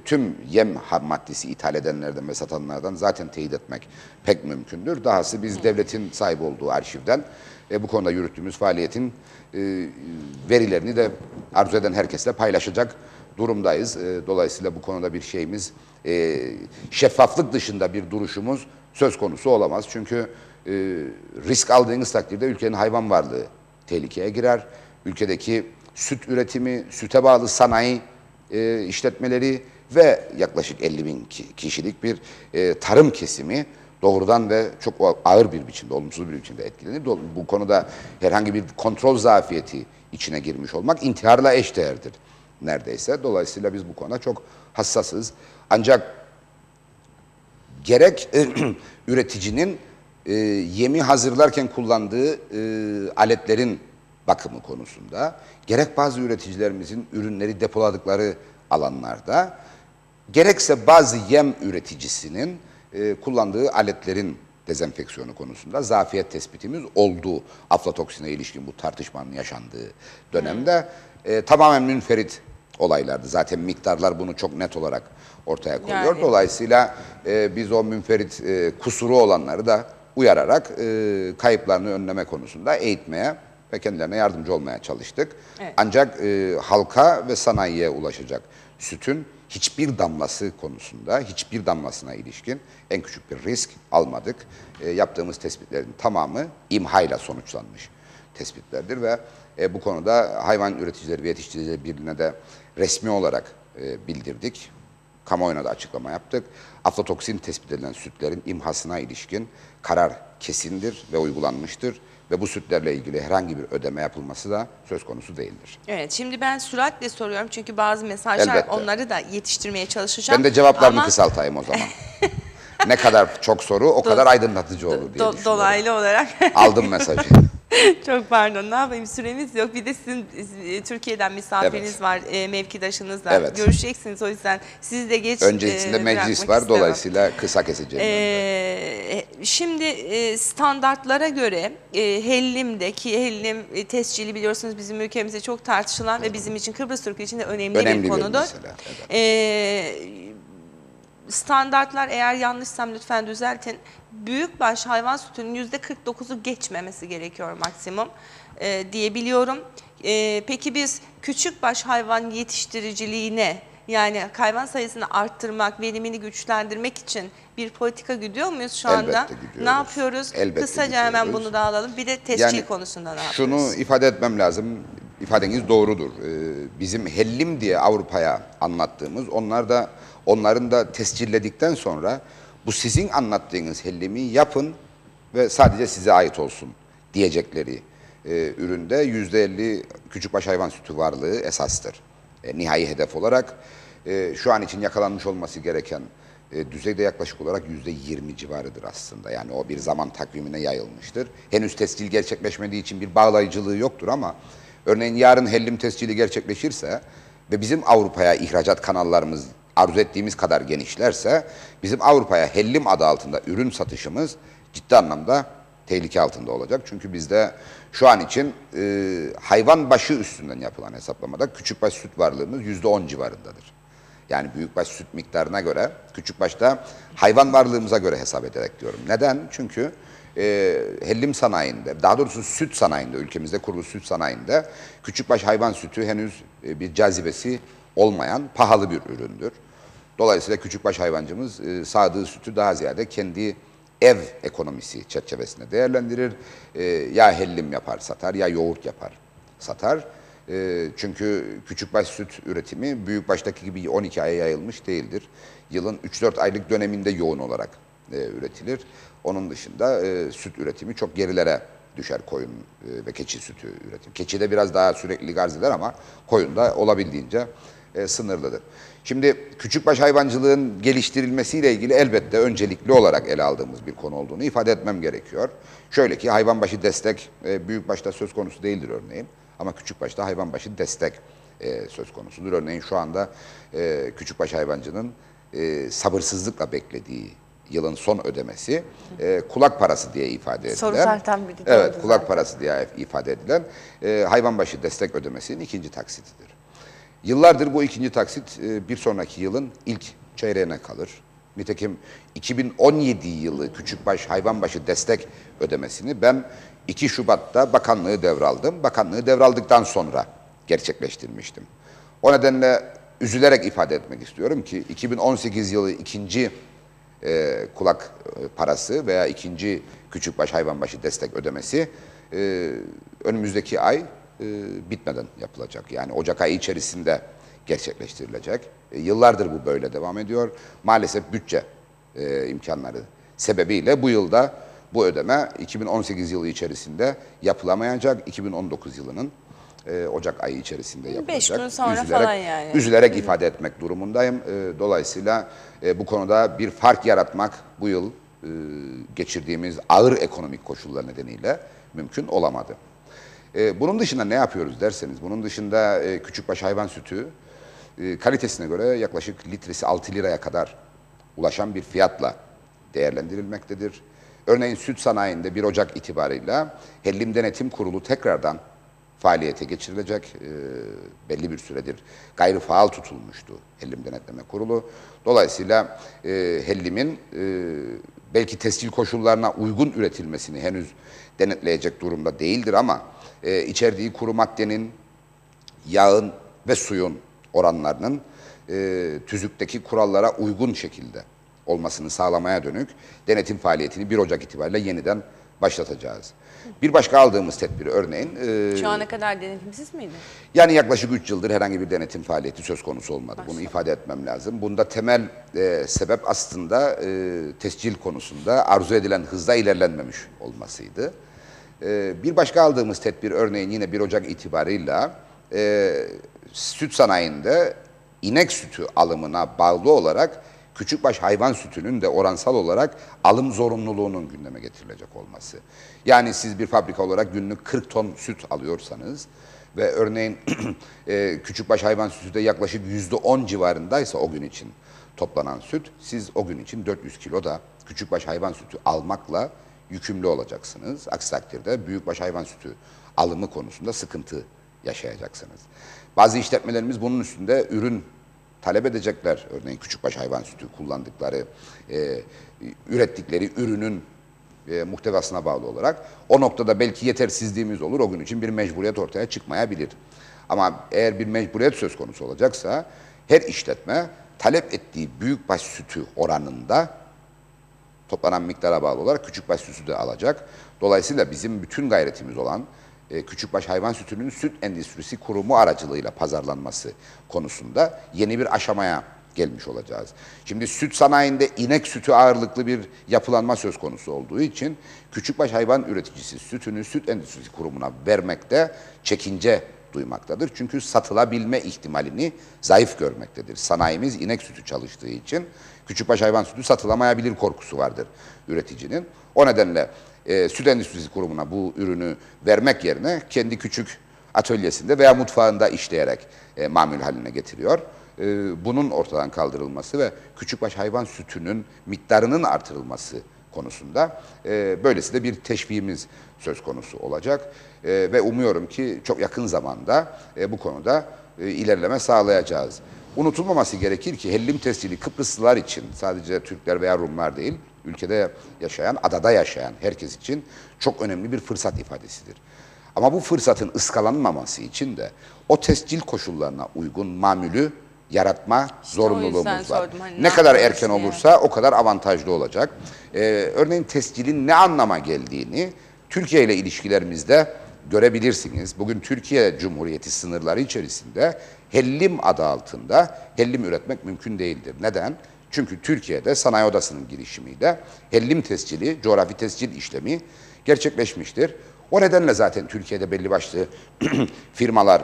Speaker 4: tüm yem ham maddesi ithal edenlerden ve satanlardan zaten teyit etmek pek mümkündür. Dahası biz devletin sahip olduğu arşivden bu konuda yürüttüğümüz faaliyetin verilerini de arzu eden herkesle paylaşacak durumdayız. Dolayısıyla bu konuda bir şeyimiz, şeffaflık dışında bir duruşumuz söz konusu olamaz. Çünkü risk aldığınız takdirde ülkenin hayvan varlığı tehlikeye girer. Ülkedeki süt üretimi, süte bağlı sanayi işletmeleri ve yaklaşık 50 bin kişilik bir tarım kesimi doğrudan ve çok ağır bir biçimde, olumsuz bir biçimde etkilenir. Bu konuda herhangi bir kontrol zafiyeti içine girmiş olmak intiharla eşdeğerdir neredeyse. Dolayısıyla biz bu konuda çok hassasız. Ancak gerek üreticinin yemi hazırlarken kullandığı aletlerin bakımı konusunda, gerek bazı üreticilerimizin ürünleri depoladıkları alanlarda, gerekse bazı yem üreticisinin kullandığı aletlerin dezenfeksiyonu konusunda zafiyet tespitimiz oldu. Aflatoksine ilişkin bu tartışmanın yaşandığı dönemde tamamen münferit olaylardı. Zaten miktarlar bunu çok net olarak ortaya koyuyor.
Speaker 3: Yani.
Speaker 4: Dolayısıyla biz o münferit kusuru olanları da uyararak kayıplarını önleme konusunda eğitmeye ve kendilerine yardımcı olmaya çalıştık.
Speaker 3: Evet.
Speaker 4: Ancak halka ve sanayiye ulaşacak sütün hiçbir damlası konusunda, hiçbir damlasına ilişkin en küçük bir risk almadık. Yaptığımız tespitlerin tamamı imhayla sonuçlanmış tespitlerdir ve bu konuda Hayvan Üreticileri ve Yetiştiricileri Birliği'ne de resmi olarak bildirdik. Kamuoyuna da açıklama yaptık. Aflatoksin tespit edilen sütlerin imhasına ilişkin karar kesindir ve uygulanmıştır. Ve bu sütlerle ilgili herhangi bir ödeme yapılması da söz konusu değildir.
Speaker 3: Evet, şimdi ben süratle soruyorum çünkü bazı mesajlar
Speaker 4: Elbette.
Speaker 3: onları da yetiştirmeye çalışacağım.
Speaker 4: Ben de cevaplarımı
Speaker 3: Ama
Speaker 4: kısaltayım o zaman. Ne kadar çok soru o kadar aydınlatıcı olur diye düşünüyorum.
Speaker 3: dolaylı olarak.
Speaker 4: Aldım mesajı.
Speaker 3: Çok pardon, ne yapayım, süremiz yok. Bir de sizin Türkiye'den misafiriniz
Speaker 4: Evet.
Speaker 3: var, mevkidaşınızla
Speaker 4: Evet.
Speaker 3: görüşeceksiniz. O yüzden siz de geç
Speaker 4: Öncesinde meclis
Speaker 3: bırakmak
Speaker 4: var,
Speaker 3: istemem.
Speaker 4: dolayısıyla kısa keseceğim.
Speaker 3: Şimdi standartlara göre hellimdeki hellim tescili biliyorsunuz bizim ülkemizde çok tartışılan ve bizim için Kıbrıs Türk'ü için de önemli
Speaker 4: Önemli
Speaker 3: bir
Speaker 4: bir
Speaker 3: konudur.
Speaker 4: mesele, evet.
Speaker 3: Standartlar, eğer yanlışsam lütfen düzeltin, büyükbaş hayvan sütünün %49'u geçmemesi gerekiyor maksimum diye biliyorum. Peki biz küçükbaş hayvan yetiştiriciliğine, yani hayvan sayısını arttırmak, verimini güçlendirmek için bir politika güdüyor muyuz şu anda?
Speaker 4: Elbette güdüyoruz.
Speaker 3: Ne yapıyoruz?
Speaker 4: Elbette
Speaker 3: Kısaca hemen
Speaker 4: güdüyoruz.
Speaker 3: bunu da alalım. Bir de tescil konusunda ne
Speaker 4: şunu
Speaker 3: yapıyoruz?
Speaker 4: ifade etmem lazım. İfadeniz doğrudur. Bizim hellim diye Avrupa'ya anlattığımız, onların da tescilledikten sonra bu sizin anlattığınız hellimi yapın ve sadece size ait olsun diyecekleri üründe %50 küçükbaş hayvan sütü varlığı esastır. Nihai hedef olarak şu an için yakalanmış olması gereken düzeyde yaklaşık olarak %20 civarıdır aslında. Yani o bir zaman takvimine yayılmıştır. Henüz tescil gerçekleşmediği için bir bağlayıcılığı yoktur ama örneğin yarın hellim tescili gerçekleşirse ve bizim Avrupa'ya ihracat kanallarımız arzu ettiğimiz kadar genişlerse bizim Avrupa'ya hellim adı altında ürün satışımız ciddi anlamda tehlike altında olacak. Çünkü bizde şu an için hayvan başı üstünden yapılan hesaplamada küçükbaş süt varlığımız %10 civarındadır. Yani büyükbaş süt miktarına göre, küçükbaşta hayvan varlığımıza göre hesap ederek diyorum. Neden? Çünkü hellim sanayinde, daha doğrusu süt sanayinde, ülkemizde kurulu süt sanayinde küçükbaş hayvan sütü henüz bir cazibesi olmayan pahalı bir üründür. Dolayısıyla küçükbaş hayvancımız sağdığı sütü daha ziyade kendi ev ekonomisi çerçevesinde değerlendirir. Ya hellim yapar satar ya yoğurt yapar satar. Çünkü küçükbaş süt üretimi büyükbaştaki gibi 12 aya yayılmış değildir. Yılın 3-4 aylık döneminde yoğun olarak üretilir. Onun dışında süt üretimi çok gerilere düşer, koyun ve keçi sütü üretimi. Keçide biraz daha sürekli arz eder ama koyunda olabildiğince sınırlıdır. Şimdi küçükbaş hayvancılığın geliştirilmesiyle ilgili elbette öncelikli olarak ele aldığımız bir konu olduğunu ifade etmem gerekiyor. Şöyle ki hayvanbaşı destek büyükbaşta söz konusu değildir örneğin ama küçükbaşta hayvanbaşı destek söz konusudur. Örneğin şu anda küçükbaş hayvancının sabırsızlıkla beklediği yılın son ödemesi kulak parası diye ifade edilen.
Speaker 5: Sorulardan biri de
Speaker 4: Evet,
Speaker 5: oldu
Speaker 4: kulak
Speaker 5: zaten.
Speaker 4: parası diye ifade edilen hayvanbaşı destek ödemesinin ikinci taksitidir. Yıllardır bu ikinci taksit bir sonraki yılın ilk çeyreğine kalır. Nitekim 2017 yılı küçükbaş hayvanbaşı destek ödemesini ben 2 Şubat'ta bakanlığı devraldım. Bakanlığı devraldıktan sonra gerçekleştirmiştim. O nedenle üzülerek ifade etmek istiyorum ki 2018 yılı ikinci kulak parası veya ikinci küçükbaş hayvanbaşı destek ödemesi önümüzdeki ay bitmeden yapılacak. Yani Ocak ayı içerisinde gerçekleştirilecek. Yıllardır bu böyle devam ediyor. Maalesef bütçe imkanları sebebiyle bu yılda bu ödeme 2018 yılı içerisinde yapılamayacak. 2019 yılının Ocak ayı içerisinde yapılacak.
Speaker 3: 5 gün sonra falan yani.
Speaker 4: Üzülerek ifade etmek durumundayım. Dolayısıyla bu konuda bir fark yaratmak bu yıl geçirdiğimiz ağır ekonomik koşullar nedeniyle mümkün olamadı. Bunun dışında ne yapıyoruz derseniz, bunun dışında küçükbaş hayvan sütü kalitesine göre yaklaşık litresi 6 liraya kadar ulaşan bir fiyatla değerlendirilmektedir. Örneğin süt sanayinde 1 Ocak itibarıyla Hellim Denetim Kurulu tekrardan faaliyete geçirilecek. Belli bir süredir gayri faal tutulmuştu Hellim Denetleme Kurulu. Dolayısıyla Hellim'in belki tescil koşullarına uygun üretilmesini henüz denetleyecek durumda değildir ama içerdiği kuru maddenin, yağın ve suyun oranlarının tüzükteki kurallara uygun şekilde olmasını sağlamaya dönük denetim faaliyetini 1 Ocak itibariyle yeniden başlatacağız. Bir başka aldığımız tedbir örneğin...
Speaker 3: Şu ana kadar denetimsiz miydi?
Speaker 4: Yani yaklaşık 3 yıldır herhangi bir denetim faaliyeti söz konusu olmadı. Bunu ifade etmem lazım. Bunda temel sebep aslında tescil konusunda arzu edilen hızla ilerlenmemiş olmasıydı. Bir başka aldığımız tedbir örneğin yine 1 Ocak itibarıyla süt sanayinde inek sütü alımına bağlı olarak küçükbaş hayvan sütünün de oransal olarak alım zorunluluğunun gündeme getirilecek olması. Yani siz bir fabrika olarak günlük 40 ton süt alıyorsanız ve örneğin küçükbaş hayvan sütü de yaklaşık %10 civarındaysa o gün için toplanan süt, siz o gün için 400 kilo da küçükbaş hayvan sütü almakla yükümlü olacaksınız. Aksi takdirde büyükbaş hayvan sütü alımı konusunda sıkıntı yaşayacaksınız. Bazı işletmelerimiz bunun üstünde ürün talep edecekler. Örneğin küçükbaş hayvan sütü kullandıkları, ürettikleri ürünün muhtevasına bağlı olarak. O noktada belki yetersizliğimiz olur. O gün için bir mecburiyet ortaya çıkmayabilir. Ama eğer bir mecburiyet söz konusu olacaksa her işletme talep ettiği büyükbaş sütü oranında toplanan miktara bağlı olarak küçükbaş sütü de alacak. Dolayısıyla bizim bütün gayretimiz olan küçükbaş hayvan sütünün süt endüstrisi kurumu aracılığıyla pazarlanması konusunda yeni bir aşamaya gelmiş olacağız. Şimdi süt sanayinde inek sütü ağırlıklı bir yapılanma söz konusu olduğu için küçükbaş hayvan üreticisi sütünü süt endüstrisi kurumuna vermekte çekince duymaktadır. Çünkü satılabilme ihtimalini zayıf görmektedir. Sanayimiz inek sütü çalıştığı için küçükbaş hayvan sütü satılamayabilir korkusu vardır üreticinin. O nedenle süt endüstrisi kurumuna bu ürünü vermek yerine kendi küçük atölyesinde veya mutfağında işleyerek mamul haline getiriyor. Bunun ortadan kaldırılması ve küçükbaş hayvan sütünün miktarının artırılması konusunda böylesi de bir teşviğimiz söz konusu olacak. Ve umuyorum ki çok yakın zamanda bu konuda ilerleme sağlayacağız. Unutulmaması gerekir ki hellim tescili Kıbrıslılar için sadece Türkler veya Rumlar değil, ülkede yaşayan, adada yaşayan herkes için çok önemli bir fırsat ifadesidir. Ama bu fırsatın ıskalanmaması için de o tescil koşullarına uygun mamülü yaratma zorunluluğumuz var.
Speaker 3: Sordum, hani
Speaker 4: ne kadar
Speaker 3: yapıyoruz
Speaker 4: erken
Speaker 3: diye.
Speaker 4: olursa o kadar avantajlı olacak. Örneğin tescilin ne anlama geldiğini Türkiye ile ilişkilerimizde görebilirsiniz. Bugün Türkiye Cumhuriyeti sınırları içerisinde hellim adı altında hellim üretmek mümkün değildir. Neden? Çünkü Türkiye'de sanayi odasının girişimiyle hellim tescili, coğrafi tescil işlemi gerçekleşmiştir. O nedenle zaten Türkiye'de belli başlı firmalar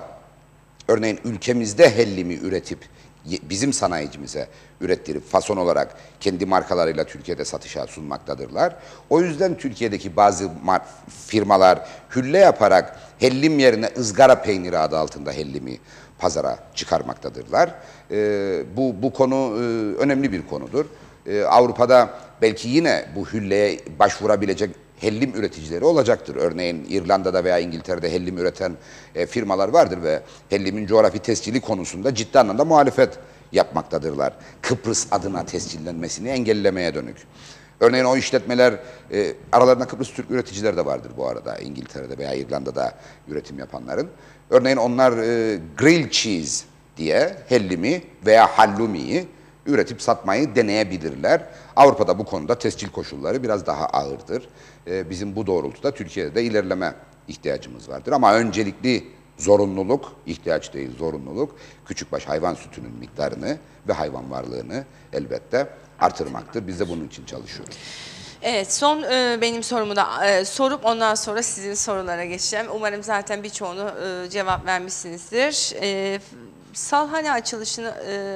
Speaker 4: örneğin ülkemizde hellimi üretip bizim sanayicimize ürettirip fason olarak kendi markalarıyla Türkiye'de satışa sunmaktadırlar. O yüzden Türkiye'deki bazı firmalar hülle yaparak hellim yerine ızgara peyniri adı altında hellimi pazara çıkarmaktadırlar. Bu konu önemli bir konudur. Avrupa'da belki yine bu hülleye başvurabilecek hellim üreticileri olacaktır. Örneğin İrlanda'da veya İngiltere'de hellim üreten firmalar vardır ve hellimin coğrafi tescili konusunda ciddi anlamda muhalefet yapmaktadırlar. Kıbrıs adına tescillenmesini engellemeye dönük. Örneğin o işletmeler, aralarında Kıbrıs Türk üreticiler de vardır bu arada, İngiltere'de veya İrlanda'da üretim yapanların. Örneğin onlar grilled cheese diye hellimi veya hallumiyi üretip satmayı deneyebilirler. Avrupa'da bu konuda tescil koşulları biraz daha ağırdır. Bizim bu doğrultuda Türkiye'de de ilerleme ihtiyacımız vardır. Ama öncelikli zorunluluk, ihtiyaç değil zorunluluk, küçükbaş hayvan sütünün miktarını ve hayvan varlığını elbette artırmaktır. Biz de bunun için çalışıyoruz.
Speaker 3: Evet, son benim sorumu da sorup ondan sonra sizin sorulara geçeceğim. Umarım zaten birçoğunu cevap vermişsinizdir. Salhane açılışını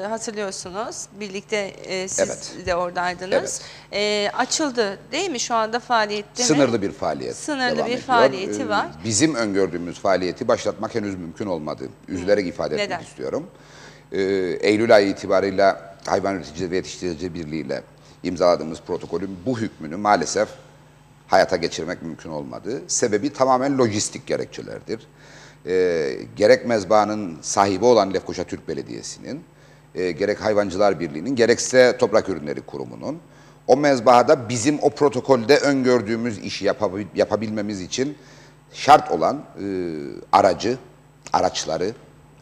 Speaker 3: hatırlıyorsunuz. Birlikte siz
Speaker 4: Evet.
Speaker 3: de oradaydınız. Açıldı değil mi? Şu anda faaliyette mi?
Speaker 4: Sınırlı bir faaliyet
Speaker 3: Sınırlı
Speaker 4: devam
Speaker 3: bir
Speaker 4: ediyor.
Speaker 3: faaliyeti var.
Speaker 4: Bizim öngördüğümüz faaliyeti başlatmak henüz mümkün olmadı. Üzülerek ifade etmek
Speaker 3: Neden?
Speaker 4: istiyorum. Eylül ayı itibarıyla Hayvan Üreticileri ve Yetiştiricileri Birliği ile imzaladığımız protokolün bu hükmünü maalesef hayata geçirmek mümkün olmadı. Sebebi tamamen lojistik gerekçelerdir. Gerek mezbahanın sahibi olan Lefkoşa Türk Belediyesi'nin, gerek Hayvancılar Birliği'nin, gerekse Toprak Ürünleri Kurumu'nun o mezbahada bizim o protokolde öngördüğümüz işi yapabilmemiz için şart olan araçları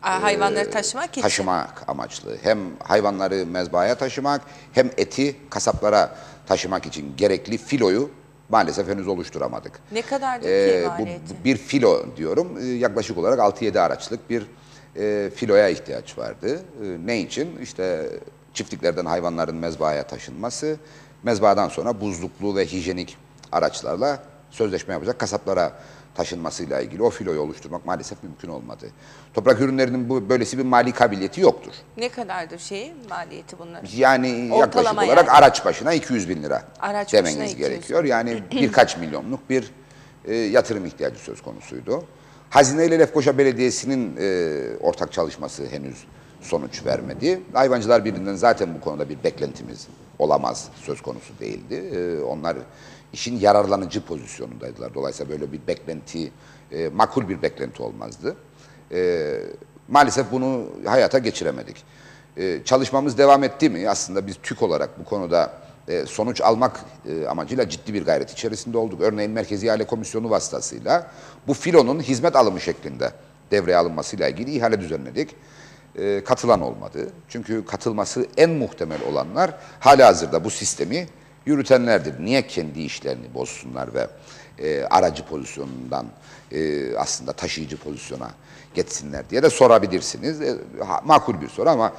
Speaker 3: Hayvanları taşımak için.
Speaker 4: taşımak amaçlı. Hem hayvanları mezbahaya taşımak hem eti kasaplara taşımak için gerekli filoyu maalesef henüz oluşturamadık.
Speaker 3: Ne kadardı ki
Speaker 4: Bu
Speaker 3: maliyeti?
Speaker 4: bir filo diyorum. Yaklaşık olarak 6-7 araçlık bir filoya ihtiyaç vardı. Ne için? İşte çiftliklerden hayvanların mezbahaya taşınması, mezbahadan sonra buzluklu ve hijyenik araçlarla sözleşme yapacak kasaplara taşınmasıyla ilgili o filoyu oluşturmak maalesef mümkün olmadı. Toprak ürünlerinin böylesi bir mali kabiliyeti yoktur.
Speaker 3: Ne kadardır maliyeti bunların?
Speaker 4: Yani yaklaşık
Speaker 3: Ortalama
Speaker 4: olarak
Speaker 3: yani.
Speaker 4: araç başına 200 bin lira
Speaker 3: Araç başına
Speaker 4: demeniz
Speaker 3: 200
Speaker 4: gerekiyor. Yani birkaç milyonluk bir yatırım ihtiyacı söz konusuydu. Hazine ile Lefkoşa Belediyesi'nin ortak çalışması henüz sonuç vermedi. Hayvancılar Birliği'nden zaten bu konuda bir beklentimiz olamaz, söz konusu değildi. Onlar işin yararlanıcı pozisyonundaydılar. Dolayısıyla böyle bir beklenti, makul bir beklenti olmazdı. Maalesef bunu hayata geçiremedik. Çalışmamız devam etti mi? Aslında biz TÜK olarak bu konuda sonuç almak amacıyla ciddi bir gayret içerisinde olduk. Örneğin Merkezi İhale Komisyonu vasıtasıyla bu filonun hizmet alımı şeklinde devreye alınmasıyla ilgili ihale düzenledik. Katılan olmadı. Çünkü katılması en muhtemel olanlar halihazırda bu sistemi yürütenlerdir. Niye kendi işlerini bozsunlar ve aracı pozisyonundan aslında taşıyıcı pozisyona geçsinler diye de sorabilirsiniz. Makul bir soru ama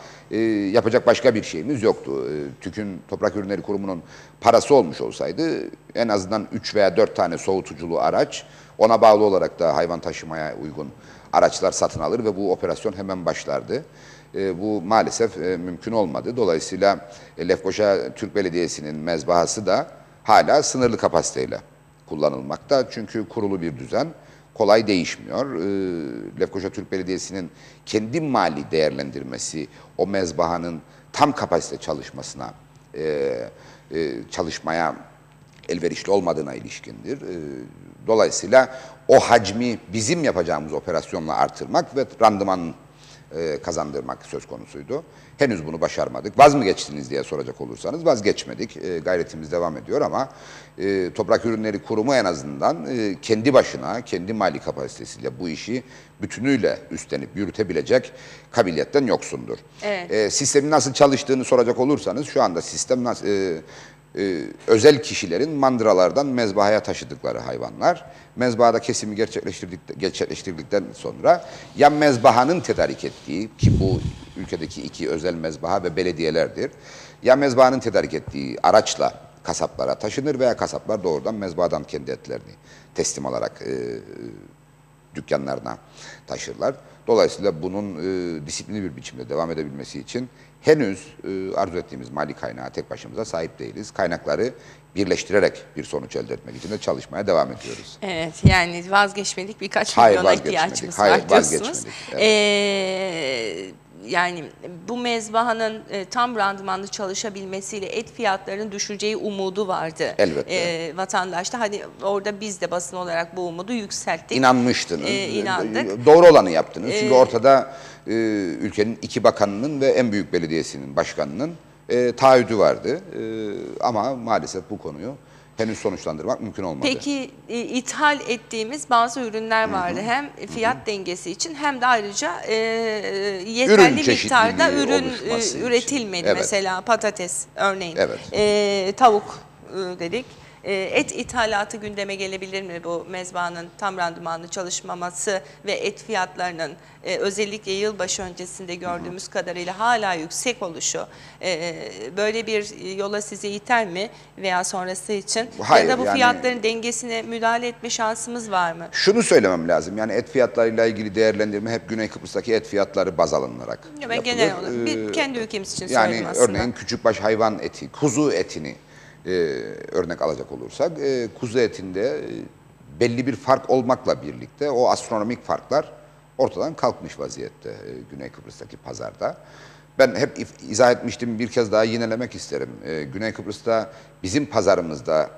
Speaker 4: yapacak başka bir şeyimiz yoktu. TÜK'ün, Toprak Ürünleri Kurumu'nun parası olmuş olsaydı en azından 3 veya 4 tane soğutuculu araç, ona bağlı olarak da hayvan taşımaya uygun araçlar satın alır ve bu operasyon hemen başlardı. Bu maalesef mümkün olmadı. Dolayısıyla Lefkoşa Türk Belediyesi'nin mezbahası da hala sınırlı kapasiteyle kullanılmakta. Çünkü kurulu bir düzen kolay değişmiyor. Lefkoşa Türk Belediyesi'nin kendi mali değerlendirmesi o mezbahanın tam kapasite çalışmaya elverişli olmadığına ilişkindir. Dolayısıyla o hacmi bizim yapacağımız operasyonla artırmak ve randıman kazandırmak söz konusuydu. Henüz bunu başarmadık. Vaz mı geçtiniz diye soracak olursanız vazgeçmedik. Gayretimiz devam ediyor ama Toprak Ürünleri Kurumu en azından kendi başına, kendi mali kapasitesiyle bu işi bütünüyle üstlenip yürütebilecek kabiliyetten yoksundur.
Speaker 3: Evet.
Speaker 4: Sistemin nasıl çalıştığını soracak olursanız şu anda sistem nasıl... özel kişilerin mandıralardan mezbahaya taşıdıkları hayvanlar. Mezbahada kesimi gerçekleştirdikten sonra ya mezbahanın tedarik ettiği, ki bu ülkedeki 2 özel mezbaha ve belediyelerdir. ya mezbahanın tedarik ettiği araçla kasaplara taşınır veya kasaplar doğrudan mezbahadan kendi etlerini teslim alarak dükkanlarına taşırlar. Dolayısıyla bunun disiplinli bir biçimde devam edebilmesi için henüz arzu ettiğimiz mali kaynağa tek başımıza sahip değiliz. Kaynakları birleştirerek bir sonuç elde etmek için de çalışmaya devam ediyoruz.
Speaker 3: Evet, yani vazgeçmedik, birkaç
Speaker 4: Hayır,
Speaker 3: milyona
Speaker 4: vazgeçmedik.
Speaker 3: ihtiyacımız
Speaker 4: Hayır,
Speaker 3: var diyorsunuz.
Speaker 4: vazgeçmedik. Evet.
Speaker 3: Yani bu mezbahanın tam randımanlı çalışabilmesiyle et fiyatlarının düşeceği umudu vardı.
Speaker 4: Elbette.
Speaker 3: Vatandaşta, hani orada biz de basın olarak bu umudu yükselttik.
Speaker 4: İnanmıştınız.
Speaker 3: İnandık.
Speaker 4: Doğru olanı yaptınız. Çünkü ortada ülkenin 2 bakanının ve en büyük belediyesinin başkanının taahhüdü vardı. Ama maalesef bu konuyu henüz sonuçlandırmak mümkün olmadı.
Speaker 3: Peki ithal ettiğimiz bazı ürünler vardı. Hem fiyat dengesi için hem de ayrıca yeterli miktarda
Speaker 4: çeşitliliği
Speaker 3: ürün
Speaker 4: oluşması için.
Speaker 3: üretilmedi.
Speaker 4: Evet.
Speaker 3: Mesela patates örneğin.
Speaker 4: Evet.
Speaker 3: Tavuk dedik. Et ithalatı gündeme gelebilir mi, bu mezbahanın tam randımanlı çalışmaması ve et fiyatlarının özellikle yılbaşı öncesinde gördüğümüz kadarıyla hala yüksek oluşu böyle bir yola sizi iter mi veya sonrası için?
Speaker 4: Hayır,
Speaker 3: ya da bu
Speaker 4: yani
Speaker 3: fiyatların dengesine müdahale etme şansımız var mı?
Speaker 4: Şunu söylemem lazım, yani et fiyatlarıyla ilgili değerlendirme hep Güney Kıbrıs'taki et fiyatları baz alınarak
Speaker 3: Ya ben
Speaker 4: yapılır.
Speaker 3: genel olarak kendi ülkemiz için
Speaker 4: yani
Speaker 3: söyledim aslında.
Speaker 4: örneğin küçükbaş hayvan eti, kuzu etini örnek alacak olursak, kuzu etinde belli bir fark olmakla birlikte o astronomik farklar ortadan kalkmış vaziyette Güney Kıbrıs'taki pazarda. Ben hep izah etmiştim, bir kez daha yinelemek isterim. Güney Kıbrıs'ta bizim pazarımızda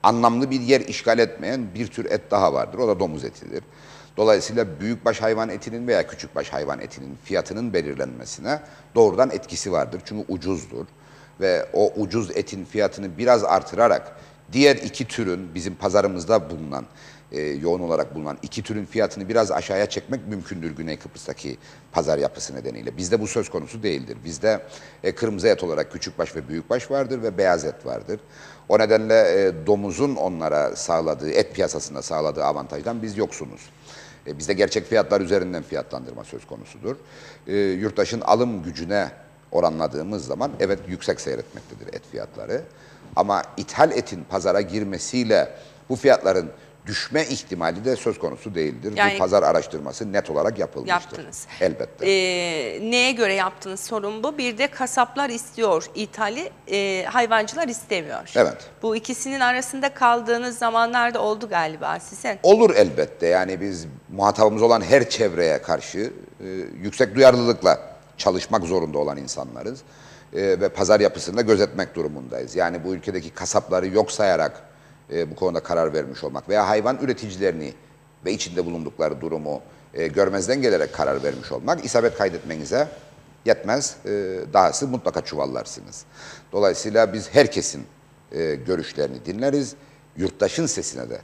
Speaker 4: anlamlı bir yer işgal etmeyen bir tür et daha vardır. O da domuz etidir. Dolayısıyla büyükbaş hayvan etinin veya küçükbaş hayvan etinin fiyatının belirlenmesine doğrudan etkisi vardır. Çünkü ucuzdur. Ve o ucuz etin fiyatını biraz artırarak diğer 2 türün, bizim pazarımızda bulunan, yoğun olarak bulunan 2 türün fiyatını biraz aşağıya çekmek mümkündür Güney Kıbrıs'taki pazar yapısı nedeniyle. Bizde bu söz konusu değildir. Bizde kırmızı et olarak küçükbaş ve büyükbaş vardır ve beyaz et vardır. O nedenle domuzun onlara sağladığı, et piyasasında sağladığı avantajdan biz yoksunuz. Bizde gerçek fiyatlar üzerinden fiyatlandırma söz konusudur. Yurttaşın alım gücüne oranladığımız zaman evet yüksek seyretmektedir et fiyatları. Ama ithal etin pazara girmesiyle bu fiyatların düşme ihtimali de söz konusu değildir.
Speaker 3: Yani,
Speaker 4: bu pazar araştırması net olarak yapılmıştır.
Speaker 3: Yaptınız.
Speaker 4: Elbette.
Speaker 3: Neye göre yaptınız, sorun bu. Bir de kasaplar istiyor ithali, hayvancılar istemiyor.
Speaker 4: Evet.
Speaker 3: Bu ikisinin arasında kaldığınız zamanlarda oldu galiba sizin.
Speaker 4: Olur elbette. Yani biz muhatabımız olan her çevreye karşı yüksek duyarlılıkla çalışmak zorunda olan insanlarız. Ve pazar yapısını da gözetmek durumundayız. Yani bu ülkedeki kasapları yok sayarak bu konuda karar vermiş olmak veya hayvan üreticilerini ve içinde bulundukları durumu görmezden gelerek karar vermiş olmak isabet kaydetmenize yetmez. Dahası mutlaka çuvallarsınız. Dolayısıyla biz herkesin görüşlerini dinleriz. Yurttaşın sesine de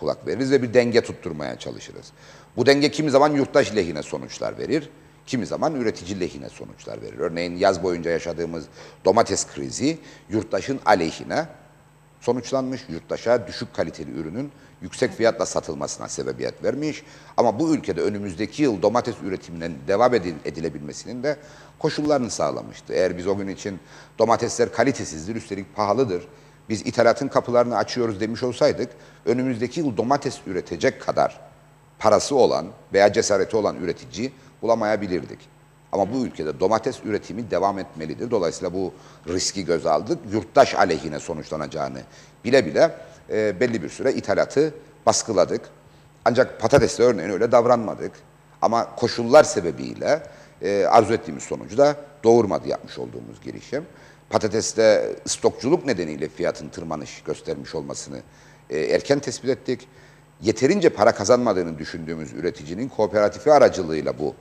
Speaker 4: kulak veririz ve bir denge tutturmaya çalışırız. Bu denge kimi zaman yurttaş lehine sonuçlar verir. Kimi zaman üretici lehine sonuçlar verir. Örneğin yaz boyunca yaşadığımız domates krizi yurttaşın aleyhine sonuçlanmış. Yurttaşa düşük kaliteli ürünün yüksek fiyatla satılmasına sebebiyet vermiş. Ama bu ülkede önümüzdeki yıl domates üretiminin devam edilebilmesinin de koşullarını sağlamıştı. Eğer biz o gün için domatesler kalitesizdir, üstelik pahalıdır, biz ithalatın kapılarını açıyoruz demiş olsaydık, önümüzdeki yıl domates üretecek kadar parası olan veya cesareti olan üretici bulamayabilirdik. Ama bu ülkede domates üretimi devam etmelidir. Dolayısıyla bu riski göze aldık. Yurttaş aleyhine sonuçlanacağını bile bile belli bir süre ithalatı baskıladık. Ancak patatesle örneğin öyle davranmadık. Ama koşullar sebebiyle arzu ettiğimiz sonucu da doğurmadı yapmış olduğumuz girişim. Patateste stokçuluk nedeniyle fiyatın tırmanış göstermiş olmasını erken tespit ettik. Yeterince para kazanmadığını düşündüğümüz üreticinin kooperatifi aracılığıyla bu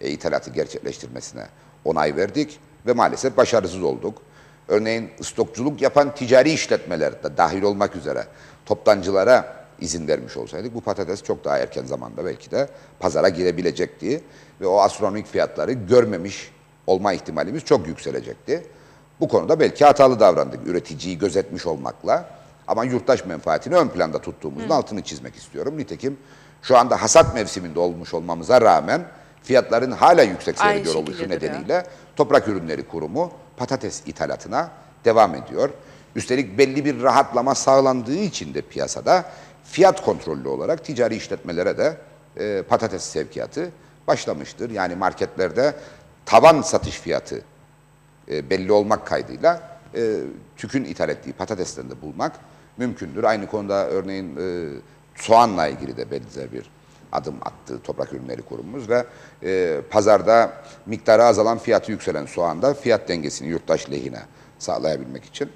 Speaker 4: ithalatı gerçekleştirmesine onay verdik ve maalesef başarısız olduk. Örneğin stokçuluk yapan ticari işletmeler de dahil olmak üzere toptancılara izin vermiş olsaydık bu patates çok daha erken zamanda belki de pazara girebilecekti ve o astronomik fiyatları görmemiş olma ihtimalimiz çok yükselecekti. Bu konuda belki hatalı davrandık üreticiyi gözetmiş olmakla ama yurttaş menfaatini ön planda tuttuğumuzun altını çizmek istiyorum. Nitekim şu anda hasat mevsiminde olmuş olmamıza rağmen fiyatların hala yüksek seyrediyor oluşu nedeniyle Toprak Ürünleri Kurumu patates ithalatına devam ediyor. Üstelik belli bir rahatlama sağlandığı için de piyasada fiyat kontrollü olarak ticari işletmelere de patates sevkiyatı başlamıştır. Yani marketlerde tavan satış fiyatı belli olmak kaydıyla TÜK'ün ithal ettiği patateslerini de bulmak mümkündür. Aynı konuda örneğin soğanla ilgili de benzer bir adım attı Toprak Ürünleri Kurumumuz ve pazarda miktarı azalan, fiyatı yükselen soğanda fiyat dengesini yurttaş lehine sağlayabilmek için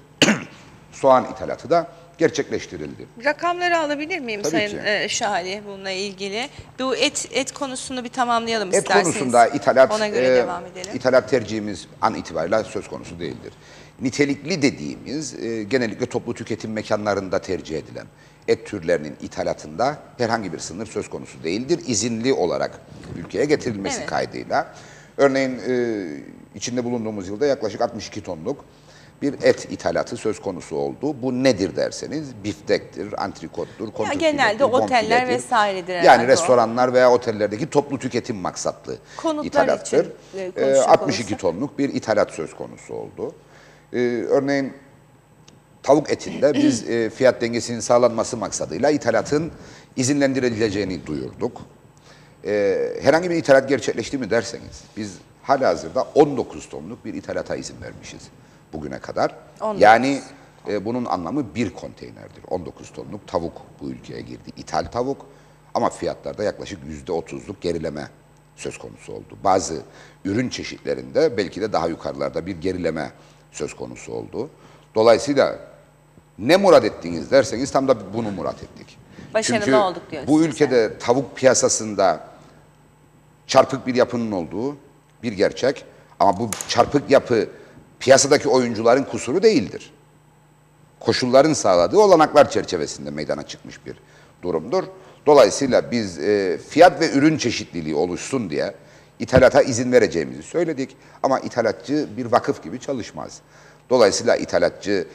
Speaker 4: soğan ithalatı da gerçekleştirildi.
Speaker 3: Rakamları alabilir miyim
Speaker 4: Tabii
Speaker 3: Sayın
Speaker 4: ki.
Speaker 3: Şahali bununla ilgili? Bu et konusunu bir tamamlayalım
Speaker 4: Et
Speaker 3: isterseniz.
Speaker 4: konusunda ithalat,
Speaker 3: Ona göre devam edelim.
Speaker 4: ithalat tercihimiz an itibariyle söz konusu değildir. Nitelikli dediğimiz genellikle toplu tüketim mekanlarında tercih edilen et türlerinin ithalatında herhangi bir sınır söz konusu değildir. İzinli olarak ülkeye getirilmesi
Speaker 3: Evet.
Speaker 4: kaydıyla. Örneğin içinde bulunduğumuz yılda yaklaşık 62 tonluk bir et ithalatı söz konusu oldu. Bu nedir derseniz biftektir, antrikottur, kontrfiledir,
Speaker 3: genelde oteller
Speaker 4: bonfiledir.
Speaker 3: vesairedir
Speaker 4: Yani
Speaker 3: herhalde o.
Speaker 4: restoranlar veya otellerdeki toplu tüketim maksatlı
Speaker 3: Konutlar
Speaker 4: ithalattır.
Speaker 3: için konuşacak
Speaker 4: 62
Speaker 3: olursak.
Speaker 4: tonluk bir ithalat söz konusu oldu. Örneğin tavuk etinde biz fiyat dengesinin sağlanması maksadıyla ithalatın izinlendirileceğini duyurduk. Herhangi bir ithalat gerçekleşti mi derseniz biz halihazırda 19 tonluk bir ithalata izin vermişiz bugüne kadar.
Speaker 3: 19.
Speaker 4: Yani bunun anlamı bir konteynerdir. 19 tonluk tavuk bu ülkeye girdi. İthal tavuk ama fiyatlarda yaklaşık %30'luk gerileme söz konusu oldu. Bazı ürün çeşitlerinde belki de daha yukarılarda bir gerileme söz konusu oldu. Dolayısıyla ne murad ettiniz derseniz tam da bunu murad ettik.
Speaker 3: Başarılı
Speaker 4: Çünkü
Speaker 3: olduk diyorsunuz
Speaker 4: bu ülkede tavuk piyasasında çarpık bir yapının olduğu bir gerçek. Ama bu çarpık yapı piyasadaki oyuncuların kusuru değildir. Koşulların sağladığı olanaklar çerçevesinde meydana çıkmış bir durumdur. Dolayısıyla biz fiyat ve ürün çeşitliliği oluşsun diye ithalata izin vereceğimizi söyledik. Ama ithalatçı bir vakıf gibi çalışmaz. Dolayısıyla ithalatçı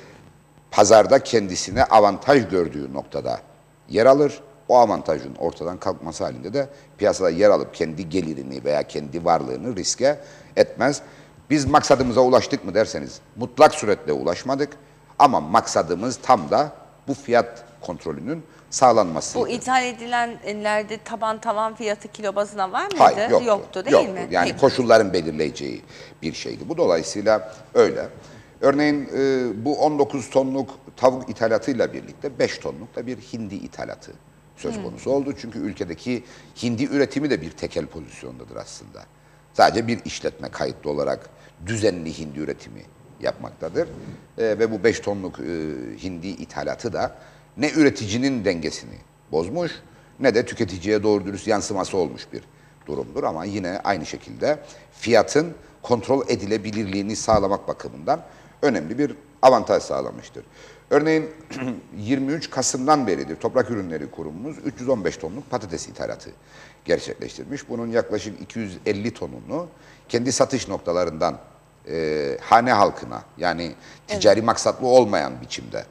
Speaker 4: pazarda kendisine avantaj gördüğü noktada yer alır. O avantajın ortadan kalkması halinde de piyasada yer alıp kendi gelirini veya kendi varlığını riske etmez. Biz maksadımıza ulaştık mı derseniz mutlak suretle ulaşmadık. Ama maksadımız tam da bu fiyat kontrolünün sağlanması.
Speaker 3: Bu ithal edilenlerde taban fiyatı kilo bazına var mıydı?
Speaker 4: Hayır,
Speaker 3: Yoktu değil mi?
Speaker 4: Yani
Speaker 3: Peki.
Speaker 4: koşulların belirleyeceği bir şeydi. Bu dolayısıyla öyle. Örneğin bu 19 tonluk tavuk ithalatıyla birlikte 5 tonluk da bir hindi ithalatı söz konusu oldu. Çünkü ülkedeki hindi üretimi de bir tekel pozisyondadır aslında. Sadece bir işletme kayıtlı olarak düzenli hindi üretimi yapmaktadır. Ve bu 5 tonluk hindi ithalatı da ne üreticinin dengesini bozmuş ne de tüketiciye doğru dürüst yansıması olmuş bir durumdur. Ama yine aynı şekilde fiyatın kontrol edilebilirliğini sağlamak bakımından önemli bir avantaj sağlamıştır. Örneğin 23 Kasım'dan beridir Toprak Ürünleri Kurumumuz 315 tonluk patates ithalatı gerçekleştirmiş. Bunun yaklaşık 250 tonunu kendi satış noktalarından hane halkına yani ticari maksatlı olmayan biçimde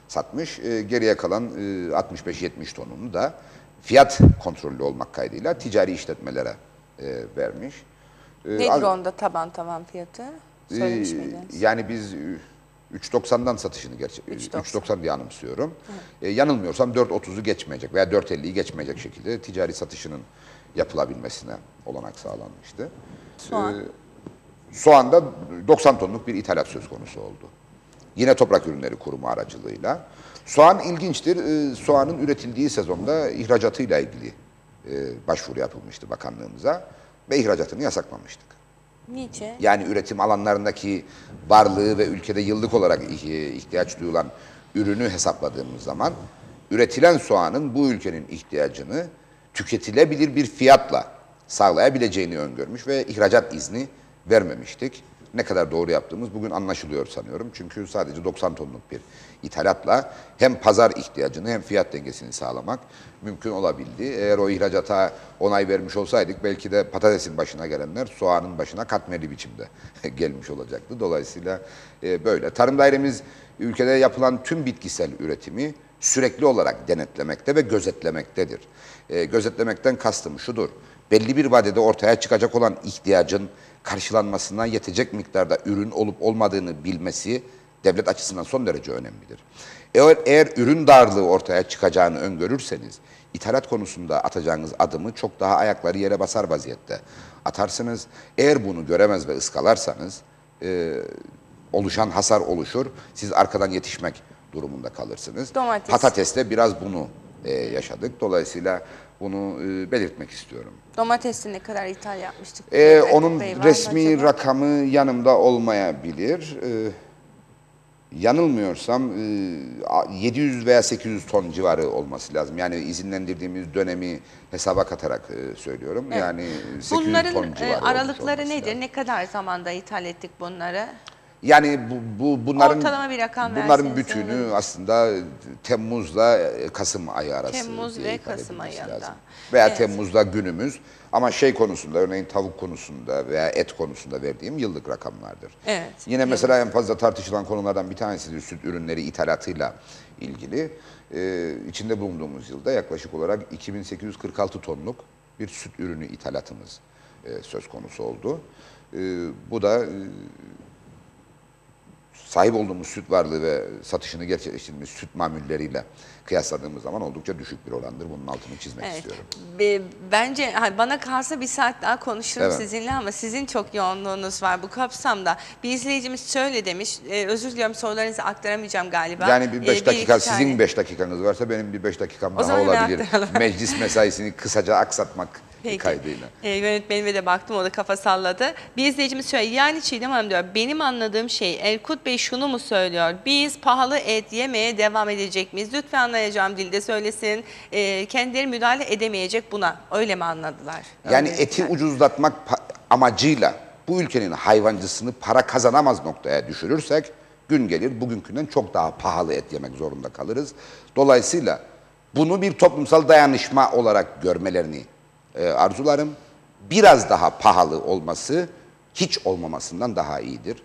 Speaker 4: satmış. Geriye kalan 65-70 tonunu da fiyat kontrollü olmak kaydıyla ticari işletmelere vermiş.
Speaker 3: Nedir onda taban fiyatı? Söylemiş miydiniz?
Speaker 4: Yani biz 3.90'dan satışını 3.90 diye anımsıyorum. Yanılmıyorsam 4.30'u geçmeyecek veya 4.50'yi geçmeyecek şekilde ticari satışının yapılabilmesine olanak sağlanmıştı.
Speaker 3: Soğan?
Speaker 4: Soğan'da 90 tonluk bir ithalat söz konusu oldu. Yine Toprak Ürünleri Kurumu aracılığıyla. Soğan ilginçtir. Soğanın üretildiği sezonda ihracatıyla ilgili başvuru yapılmıştı bakanlığımıza ve ihracatını yasaklamıştık.
Speaker 3: Niçin?
Speaker 4: Yani üretim alanlarındaki varlığı ve ülkede yıllık olarak ihtiyaç duyulan ürünü hesapladığımız zaman üretilen soğanın bu ülkenin ihtiyacını tüketilebilir bir fiyatla sağlayabileceğini öngörmüş ve ihracat izni vermemiştik. Ne kadar doğru yaptığımız bugün anlaşılıyor sanıyorum. Çünkü sadece 90 tonluk bir ithalatla hem pazar ihtiyacını hem fiyat dengesini sağlamak mümkün olabildi. Eğer o ihracata onay vermiş olsaydık belki de patatesin başına gelenler soğanın başına katmerli biçimde gelmiş olacaktı. Dolayısıyla böyle. Tarım dairemiz ülkede yapılan tüm bitkisel üretimi sürekli olarak denetlemekte ve gözetlemektedir. Gözetlemekten kastım şudur. Belli bir vadede ortaya çıkacak olan ihtiyacın karşılanmasına yetecek miktarda ürün olup olmadığını bilmesi devlet açısından son derece önemlidir. Eğer ürün darlığı ortaya çıkacağını öngörürseniz, ithalat konusunda atacağınız adımı çok daha ayakları yere basar vaziyette atarsınız. Eğer bunu göremez ve ıskalarsanız oluşan hasar oluşur. Siz arkadan yetişmek durumunda kalırsınız.
Speaker 3: Domates.
Speaker 4: Patateste biraz bunu yaşadık. Dolayısıyla bunu belirtmek istiyorum.
Speaker 3: Domatesi ne kadar ithal yapmıştık?
Speaker 4: Onun
Speaker 3: Bey, var mı
Speaker 4: resmi
Speaker 3: acaba?
Speaker 4: rakamı yanımda olmayabilir. Yanılmıyorsam 700 veya 800 ton civarı olması lazım. Yani izinlendirdiğimiz dönemi hesaba katarak söylüyorum.
Speaker 3: Evet.
Speaker 4: Yani 800 ton
Speaker 3: Bunların
Speaker 4: civarı olmuş
Speaker 3: aralıkları
Speaker 4: olması
Speaker 3: nedir?
Speaker 4: lazım.
Speaker 3: Ne kadar zamanda ithal ettik bunları?
Speaker 4: Yani bunların
Speaker 3: Ortalama bir rakam
Speaker 4: bunların
Speaker 3: verseniz
Speaker 4: bütünü
Speaker 3: sevinirim.
Speaker 4: aslında Temmuz'la Kasım ayı arası
Speaker 3: Temmuz
Speaker 4: diye
Speaker 3: ve
Speaker 4: ifade
Speaker 3: Kasım
Speaker 4: edilmesi
Speaker 3: ayında.
Speaker 4: lazım. Veya
Speaker 3: Evet.
Speaker 4: Temmuz'da günümüz, ama şey konusunda, örneğin tavuk konusunda veya et konusunda verdiğim yıllık rakamlardır.
Speaker 3: Evet.
Speaker 4: Yine mesela en fazla tartışılan konulardan bir tanesi de süt ürünleri ithalatıyla ilgili. İçinde bulunduğumuz yılda yaklaşık olarak 2846 tonluk bir süt ürünü ithalatımız söz konusu oldu. Bu da sahip olduğumuz süt varlığı ve satışını gerçekleştirdiğimiz süt mamulleriyle kıyasladığımız zaman oldukça düşük bir orandır. Bunun altını çizmek
Speaker 3: Evet.
Speaker 4: istiyorum.
Speaker 3: Bence bana kalsa bir saat daha konuşurum
Speaker 4: Evet.
Speaker 3: sizinle ama sizin çok yoğunluğunuz var bu kapsamda. Bir izleyicimiz şöyle demiş, özür diliyorum sorularınızı aktaramayacağım galiba.
Speaker 4: Yani bir 5 dakika,
Speaker 3: iki tane.
Speaker 4: sizin 5 dakikanız varsa benim bir 5 dakikam
Speaker 3: O
Speaker 4: daha
Speaker 3: zaman
Speaker 4: olabilir.
Speaker 3: aktaralım.
Speaker 4: Meclis mesaisini kısaca aksatmak
Speaker 3: Peki.
Speaker 4: kaydıyla.
Speaker 3: Yönetmenime de baktım, o da kafa salladı. Bir izleyicimiz şöyle, yani Çiğdem Hanım diyor, benim anladığım şey, Erkut Bey şunu mu söylüyor? Biz pahalı et yemeye devam edecek miyiz? Lütfen anlayacağım dilde söylesin. Kendileri müdahale edemeyecek buna. Öyle mi anladılar?
Speaker 4: Yani
Speaker 3: Öyle
Speaker 4: eti
Speaker 3: mi?
Speaker 4: ucuzlatmak amacıyla bu ülkenin hayvancısını para kazanamaz noktaya düşürürsek, gün gelir bugünkünden çok daha pahalı et yemek zorunda kalırız. Dolayısıyla bunu bir toplumsal dayanışma olarak görmelerini arzularım. Biraz daha pahalı olması hiç olmamasından daha iyidir.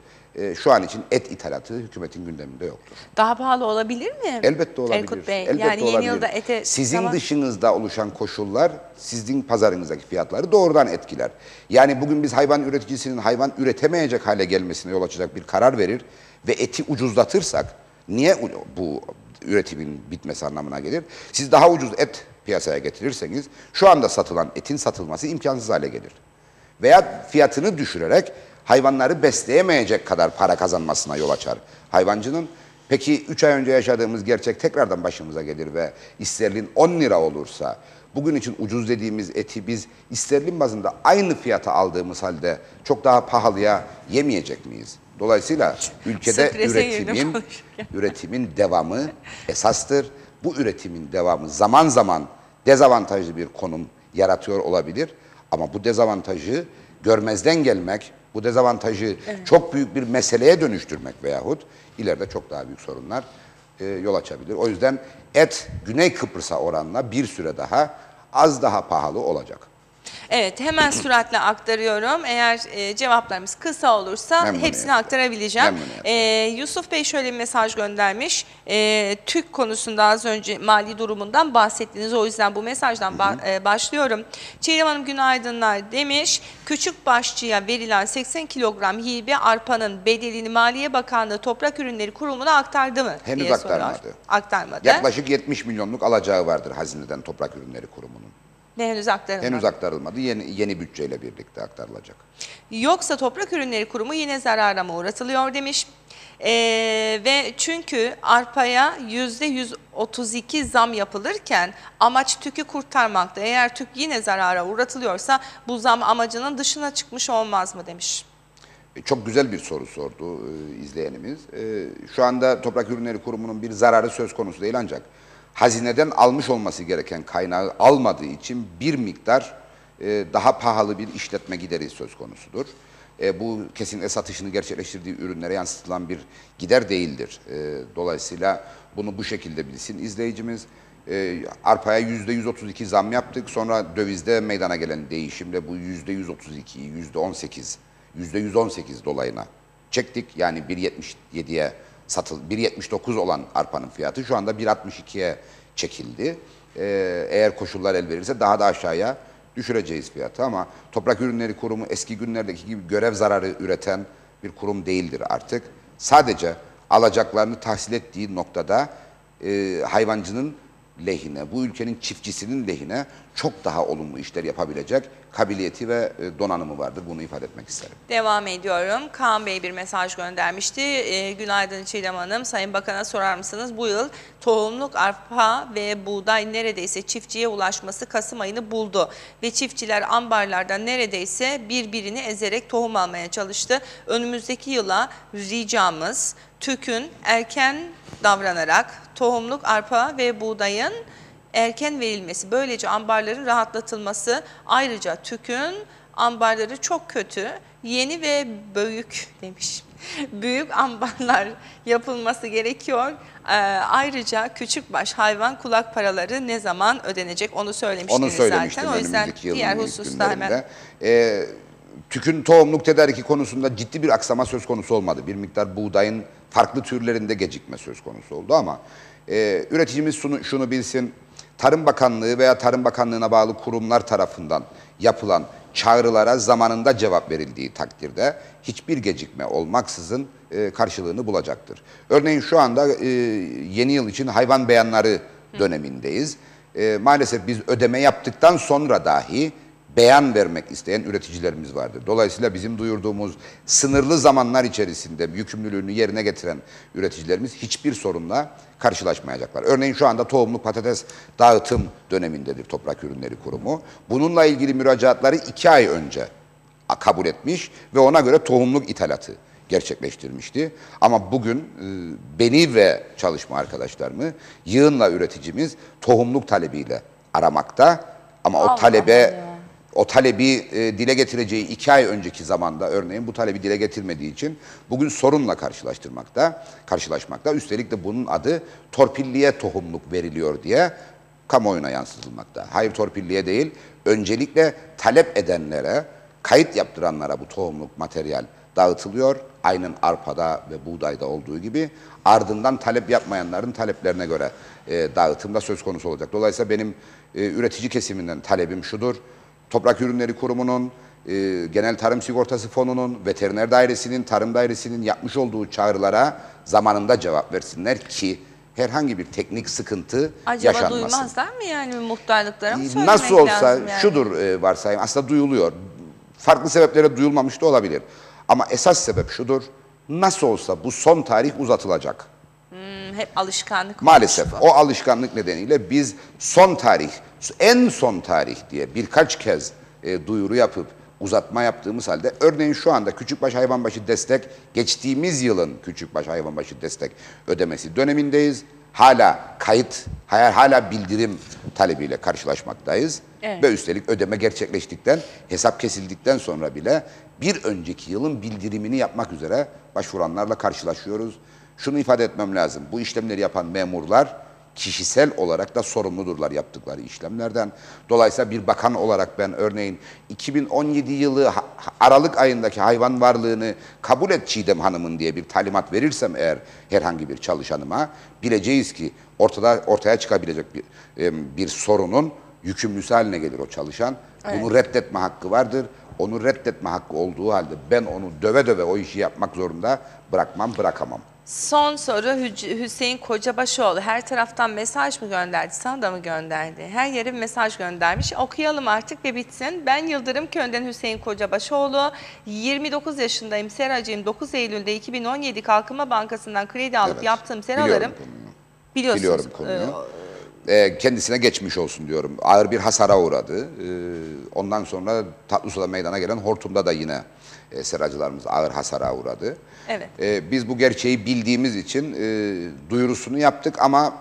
Speaker 4: Şu an için et ithalatı hükümetin gündeminde yoktur.
Speaker 3: Daha pahalı olabilir mi?
Speaker 4: Elbette olabilir.
Speaker 3: Erkut Bey,
Speaker 4: Elbette
Speaker 3: yani yeni
Speaker 4: olabilir.
Speaker 3: yılda ete...
Speaker 4: Sizin
Speaker 3: Tamam.
Speaker 4: dışınızda oluşan koşullar sizin pazarınızdaki fiyatları doğrudan etkiler. Yani bugün biz hayvan üreticisinin hayvan üretemeyecek hale gelmesine yol açacak bir karar verir ve eti ucuzlatırsak, niye bu üretimin bitmesi anlamına gelir? Siz daha ucuz et piyasaya getirirseniz şu anda satılan etin satılması imkansız hale gelir. Veya fiyatını düşürerek hayvanları besleyemeyecek kadar para kazanmasına yol açar hayvancının. Peki 3 ay önce yaşadığımız gerçek tekrardan başımıza gelir ve isterlin 10 lira olursa, bugün için ucuz dediğimiz eti biz isterlin bazında aynı fiyata aldığımız halde çok daha pahalıya yemeyecek miyiz? Dolayısıyla ülkede
Speaker 3: Strese girdim konuşurken.
Speaker 4: üretimin devamı esastır. Bu üretimin devamı zaman zaman dezavantajlı bir konum yaratıyor olabilir. Ama bu dezavantajı görmezden gelmek, bu dezavantajı çok büyük bir meseleye dönüştürmek veyahut ileride çok daha büyük sorunlar yol açabilir. O yüzden et Güney Kıbrıs'a oranla bir süre daha az daha pahalı olacak.
Speaker 3: Evet, hemen süratle aktarıyorum. Eğer cevaplarımız kısa olursa
Speaker 4: Memnuniyetle.
Speaker 3: hepsini aktarabileceğim.
Speaker 4: Memnuniyetle.
Speaker 3: Yusuf Bey şöyle bir mesaj göndermiş. TÜK konusunda az önce mali durumundan bahsettiniz. O yüzden bu mesajdan başlıyorum. Çiğdem Hanım günaydınlar demiş. Küçük başçıya verilen 80 kilogram hibe arpanın bedelini Maliye Bakanlığı Toprak Ürünleri Kurumu'na aktardı mı?
Speaker 4: Henüz
Speaker 3: diye
Speaker 4: aktarmadı.
Speaker 3: soruyor. Aktarmadı.
Speaker 4: Yaklaşık 70 milyonluk alacağı vardır hazineden Toprak Ürünleri Kurumu'nun.
Speaker 3: Ve henüz aktarılmadı.
Speaker 4: Henüz aktarılmadı. Yeni bütçeyle birlikte aktarılacak.
Speaker 3: Yoksa Toprak Ürünleri Kurumu yine zarara mı uğratılıyor demiş. Ve çünkü arpaya %132 zam yapılırken amaç TÜK'ü kurtarmakta. Eğer TÜK yine zarara uğratılıyorsa bu zam amacının dışına çıkmış olmaz mı demiş.
Speaker 4: Çok güzel bir soru sordu izleyenimiz. Şu anda Toprak Ürünleri Kurumu'nun bir zararı söz konusu değil, ancak hazineden almış olması gereken kaynağı almadığı için bir miktar daha pahalı bir işletme gideri söz konusudur. Bu kesinlikle satışını gerçekleştirdiği ürünlere yansıtılan bir gider değildir. Dolayısıyla bunu bu şekilde bilsin izleyicimiz. Arpaya %132 zam yaptık. Sonra dövizde meydana gelen değişimle bu %132'yi %118 dolayına çektik. Yani 1.77'ye 1.79 olan arpanın fiyatı şu anda 1.62'ye çekildi. Eğer koşullar el verirse daha da aşağıya düşüreceğiz fiyatı ama Toprak Ürünleri Kurumu eski günlerdeki gibi görev zararı üreten bir kurum değildir artık. Sadece alacaklarını tahsil ettiği noktada hayvancının lehine, bu ülkenin çiftçisinin lehine çok daha olumlu işler yapabilecek kabiliyeti ve donanımı vardır. Bunu ifade etmek isterim.
Speaker 3: Devam ediyorum. Kaan Bey bir mesaj göndermişti. Günaydın Çiğdem Hanım. Sayın Bakan'a sorar mısınız? Bu yıl tohumluk arpa ve buğday neredeyse çiftçiye ulaşması Kasım ayını buldu. Ve çiftçiler ambarlardan neredeyse birbirini ezerek tohum almaya çalıştı. Önümüzdeki yıla ricamız TÜK'ün erken davranarak tohumluk arpa ve buğdayın erken verilmesi, böylece ambarların rahatlatılması. Ayrıca TÜK'ün ambarları çok kötü, yeni ve büyük demiş. Büyük ambarlar yapılması gerekiyor. Ayrıca küçükbaş hayvan kulak paraları ne zaman ödenecek onu söylemiştiniz zaten.
Speaker 4: Onu söylemiştim
Speaker 3: O yüzden diğer hususta hemen.
Speaker 4: TÜK'ün tohumluk tedariki konusunda ciddi bir aksama söz konusu olmadı. Bir miktar buğdayın farklı türlerinde gecikme söz konusu oldu ama üreticimiz şunu bilsin, Tarım Bakanlığı veya Tarım Bakanlığı'na bağlı kurumlar tarafından yapılan çağrılara zamanında cevap verildiği takdirde hiçbir gecikme olmaksızın karşılığını bulacaktır. Örneğin şu anda yeni yıl için hayvan beyanları dönemindeyiz. Maalesef biz ödeme yaptıktan sonra dahi beyan vermek isteyen üreticilerimiz vardır. Dolayısıyla bizim duyurduğumuz sınırlı zamanlar içerisinde yükümlülüğünü yerine getiren üreticilerimiz hiçbir sorunla karşılaşmayacaklar. Örneğin şu anda tohumluk patates dağıtım dönemindedir Toprak Ürünleri Kurumu. Bununla ilgili müracaatları 2 ay önce kabul etmiş ve ona göre tohumluk ithalatı gerçekleştirmişti. Ama bugün beni ve çalışma arkadaşlarımı yığınla üreticimiz tohumluk talebiyle aramakta. Ama o talebi dile getireceği 2 ay önceki zamanda örneğin bu talebi dile getirmediği için bugün sorunla karşılaşmakta. Üstelik de bunun adı torpilliye tohumluk veriliyor diye kamuoyuna yansıtılmakta. Hayır, torpilliye değil, öncelikle talep edenlere, kayıt yaptıranlara bu tohumluk materyal dağıtılıyor. Aynen arpada ve buğdayda olduğu gibi. Ardından talep yapmayanların taleplerine göre dağıtımda söz konusu olacak. Dolayısıyla benim üretici kesiminden talebim şudur: Toprak Ürünleri Kurumu'nun, Genel Tarım Sigortası Fonu'nun, Veteriner Dairesi'nin, Tarım Dairesi'nin yapmış olduğu çağrılara zamanında cevap versinler ki herhangi bir teknik sıkıntı yaşanmasın.
Speaker 3: Acaba duymazlar mı yani muhtarlıklara mı söylemek
Speaker 4: Nasıl olsa
Speaker 3: lazım yani?
Speaker 4: şudur varsayım, aslında duyuluyor. Farklı sebeplere duyulmamış da olabilir. Ama esas sebep şudur: nasıl olsa bu son tarih uzatılacak.
Speaker 3: Hep alışkanlık.
Speaker 4: Maalesef o alışkanlık nedeniyle biz son tarih, en son tarih diye birkaç kez duyuru yapıp uzatma yaptığımız halde, örneğin şu anda küçükbaş hayvanbaşı destek, geçtiğimiz yılın küçükbaş hayvanbaşı destek ödemesi dönemindeyiz. Hala kayıt, hala bildirim talebiyle karşılaşmaktayız.
Speaker 3: Evet.
Speaker 4: Ve üstelik ödeme gerçekleştikten, hesap kesildikten sonra bile bir önceki yılın bildirimini yapmak üzere başvuranlarla karşılaşıyoruz. Şunu ifade etmem lazım: bu işlemleri yapan memurlar kişisel olarak da sorumludurlar yaptıkları işlemlerden. Dolayısıyla bir bakan olarak ben örneğin 2017 yılı Aralık ayındaki hayvan varlığını kabul et Çiğdem Hanım'ın diye bir talimat verirsem eğer herhangi bir çalışanıma, bileceğiz ki ortaya çıkabilecek bir sorunun yükümlüsü haline gelir o çalışan. Evet. Bunu reddetme hakkı vardır. Onu reddetme hakkı olduğu halde ben onu döve döve o işi yapmak zorunda bırakamam.
Speaker 3: Son soru Hüseyin Kocabaşoğlu. Her taraftan mesaj mı gönderdi? Sana da mı gönderdi? Her yere bir mesaj göndermiş. Okuyalım artık ve bitsin. Ben Yıldırım Köyü'nden Hüseyin Kocabaşoğlu. 29 yaşındayım. Seracıyım. 9 Eylül'de 2017 Kalkınma Bankası'ndan kredi alıp yaptığım seralarım.
Speaker 4: Biliyorum konuyu. Kendisine geçmiş olsun diyorum. Ağır bir hasara uğradı. Ondan sonra Tatlısu'da meydana gelen hortumda da yine seracılarımız ağır hasara uğradı.
Speaker 3: Evet.
Speaker 4: Biz bu gerçeği bildiğimiz için duyurusunu yaptık ama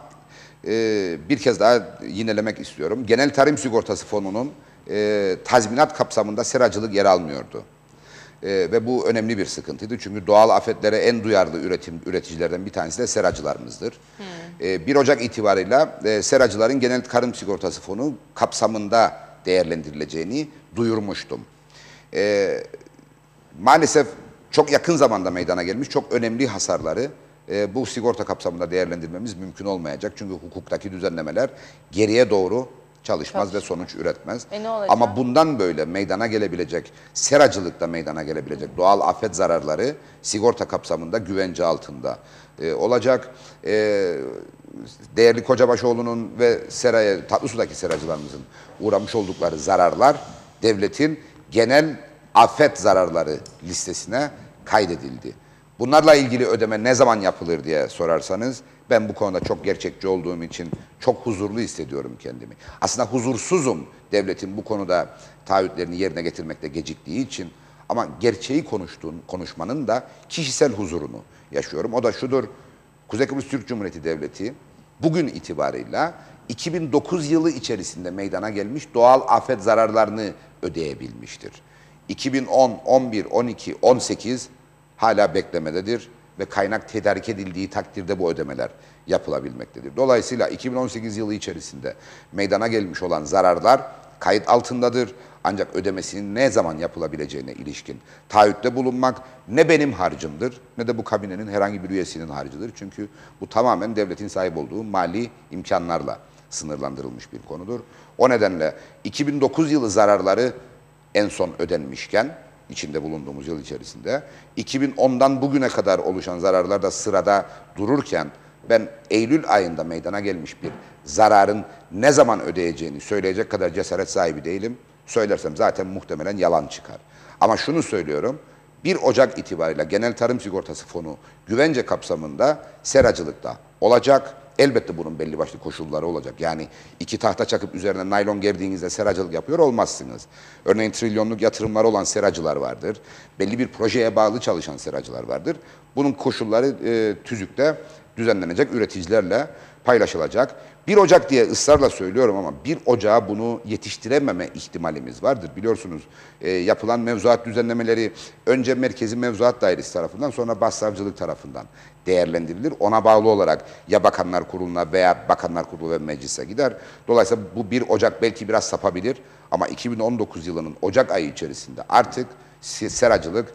Speaker 4: bir kez daha yinelemek istiyorum. Genel Tarım Sigortası Fonu'nun tazminat kapsamında seracılık yer almıyordu. Ve bu önemli bir sıkıntıydı. Çünkü doğal afetlere en duyarlı üreticilerden bir tanesi de seracılarımızdır. 1 Ocak itibarıyla seracıların Genel Tarım Sigortası Fonu kapsamında değerlendirileceğini duyurmuştum. Maalesef çok yakın zamanda meydana gelmiş çok önemli hasarları bu sigorta kapsamında değerlendirmemiz mümkün olmayacak. Çünkü hukuktaki düzenlemeler geriye doğru Çalışmaz ve sonuç üretmez.
Speaker 3: Ne olacak?
Speaker 4: Ama bundan böyle meydana gelebilecek, seracılıkta meydana gelebilecek doğal afet zararları sigorta kapsamında güvence altında olacak. Değerli Kocabaşoğlu'nun ve seraya, Tatlısu'daki seracılarımızın uğramış oldukları zararlar devletin genel afet zararları listesine kaydedildi. Bunlarla ilgili ödeme ne zaman yapılır diye sorarsanız, ben bu konuda çok gerçekçi olduğum için çok huzurlu hissediyorum kendimi. Aslında huzursuzum devletin bu konuda taahhütlerini yerine getirmekte geciktiği için, ama gerçeği konuşmanın da kişisel huzurunu yaşıyorum. O da şudur: Kuzey Kıbrıs Türk Cumhuriyeti Devleti bugün itibarıyla 2009 yılı içerisinde meydana gelmiş doğal afet zararlarını ödeyebilmiştir. 2010, 11, 12, 18 hala beklemededir ve kaynak tedarik edildiği takdirde bu ödemeler yapılabilmektedir. Dolayısıyla 2018 yılı içerisinde meydana gelmiş olan zararlar kayıt altındadır. Ancak ödemesinin ne zaman yapılabileceğine ilişkin taahhütte bulunmak ne benim harcımdır ne de bu kabinenin herhangi bir üyesinin harcıdır. Çünkü bu tamamen devletin sahip olduğu mali imkanlarla sınırlandırılmış bir konudur. O nedenle 2009 yılı zararları en son ödenmişken, içinde bulunduğumuz yıl içerisinde 2010'dan bugüne kadar oluşan zararlar da sırada dururken, ben Eylül ayında meydana gelmiş bir zararın ne zaman ödeyeceğini söyleyecek kadar cesaret sahibi değilim. Söylersem zaten muhtemelen yalan çıkar. Ama şunu söylüyorum: 1 Ocak itibariyle Genel Tarım Sigortası Fonu güvence kapsamında seracılıkta olacak. Elbette bunun belli başlı koşulları olacak. Yani 2 tahta çakıp üzerine naylon gerdiğinizde seracılık yapıyor olmazsınız. Örneğin trilyonluk yatırımları olan seracılar vardır. Belli bir projeye bağlı çalışan seracılar vardır. Bunun koşulları tüzükte düzenlenecek, üreticilerle paylaşılacak. 1 Ocak diye ısrarla söylüyorum ama 1 Ocak'a bunu yetiştirememe ihtimalimiz vardır. Biliyorsunuz yapılan mevzuat düzenlemeleri önce Merkezi Mevzuat Dairesi tarafından, sonra Başsavcılık tarafından değerlendirilir. Ona bağlı olarak ya Bakanlar Kurulu'na veya Bakanlar Kurulu ve meclise gider. Dolayısıyla bu 1 Ocak belki biraz sapabilir ama 2019 yılının Ocak ayı içerisinde artık seracılık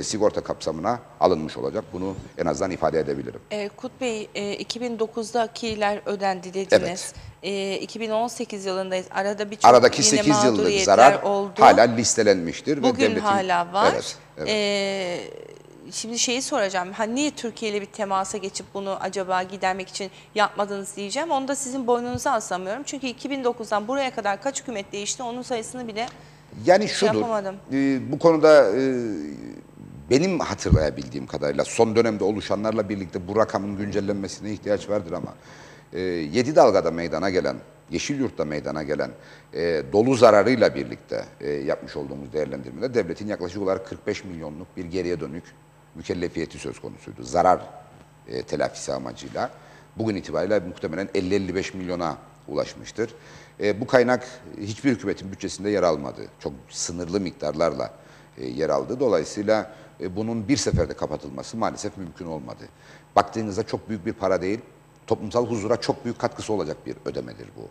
Speaker 4: sigorta kapsamına alınmış olacak. Bunu en azından ifade edebilirim.
Speaker 3: Kut Bey, 2009'dakiler ödendi dediniz.
Speaker 4: Evet.
Speaker 3: 2018 yılındayız.
Speaker 4: Aradaki
Speaker 3: yine
Speaker 4: 8 yıllık
Speaker 3: mağduriyetler
Speaker 4: zarar
Speaker 3: oldu.
Speaker 4: hala listelenmiştir.
Speaker 3: Bugün
Speaker 4: ve devletin,
Speaker 3: hala var.
Speaker 4: Evet.
Speaker 3: Şimdi şeyi soracağım. Niye Türkiye ile bir temasa geçip bunu acaba gidermek için yapmadınız diyeceğim. Onu da sizin boynunuza aslamıyorum. Çünkü 2009'dan buraya kadar kaç hükümet değişti, onun sayısını bile
Speaker 4: yani şudur,
Speaker 3: yapamadım.
Speaker 4: Bu konuda benim hatırlayabildiğim kadarıyla son dönemde oluşanlarla birlikte bu rakamın güncellenmesine ihtiyaç vardır ama 7 dalgada meydana gelen, Yeşilyurt'ta meydana gelen dolu zararıyla birlikte yapmış olduğumuz değerlendirmede devletin yaklaşık olarak 45 milyonluk bir geriye dönük mükellefiyeti söz konusuydu. Zarar telafisi amacıyla. Bugün itibariyle muhtemelen 50-55 milyona ulaşmıştır. Bu kaynak hiçbir hükümetin bütçesinde yer almadı. Çok sınırlı miktarlarla yer aldı. Dolayısıyla bunun bir seferde kapatılması maalesef mümkün olmadı. Baktığınızda çok büyük bir para değil, toplumsal huzura çok büyük katkısı olacak bir ödemedir bu.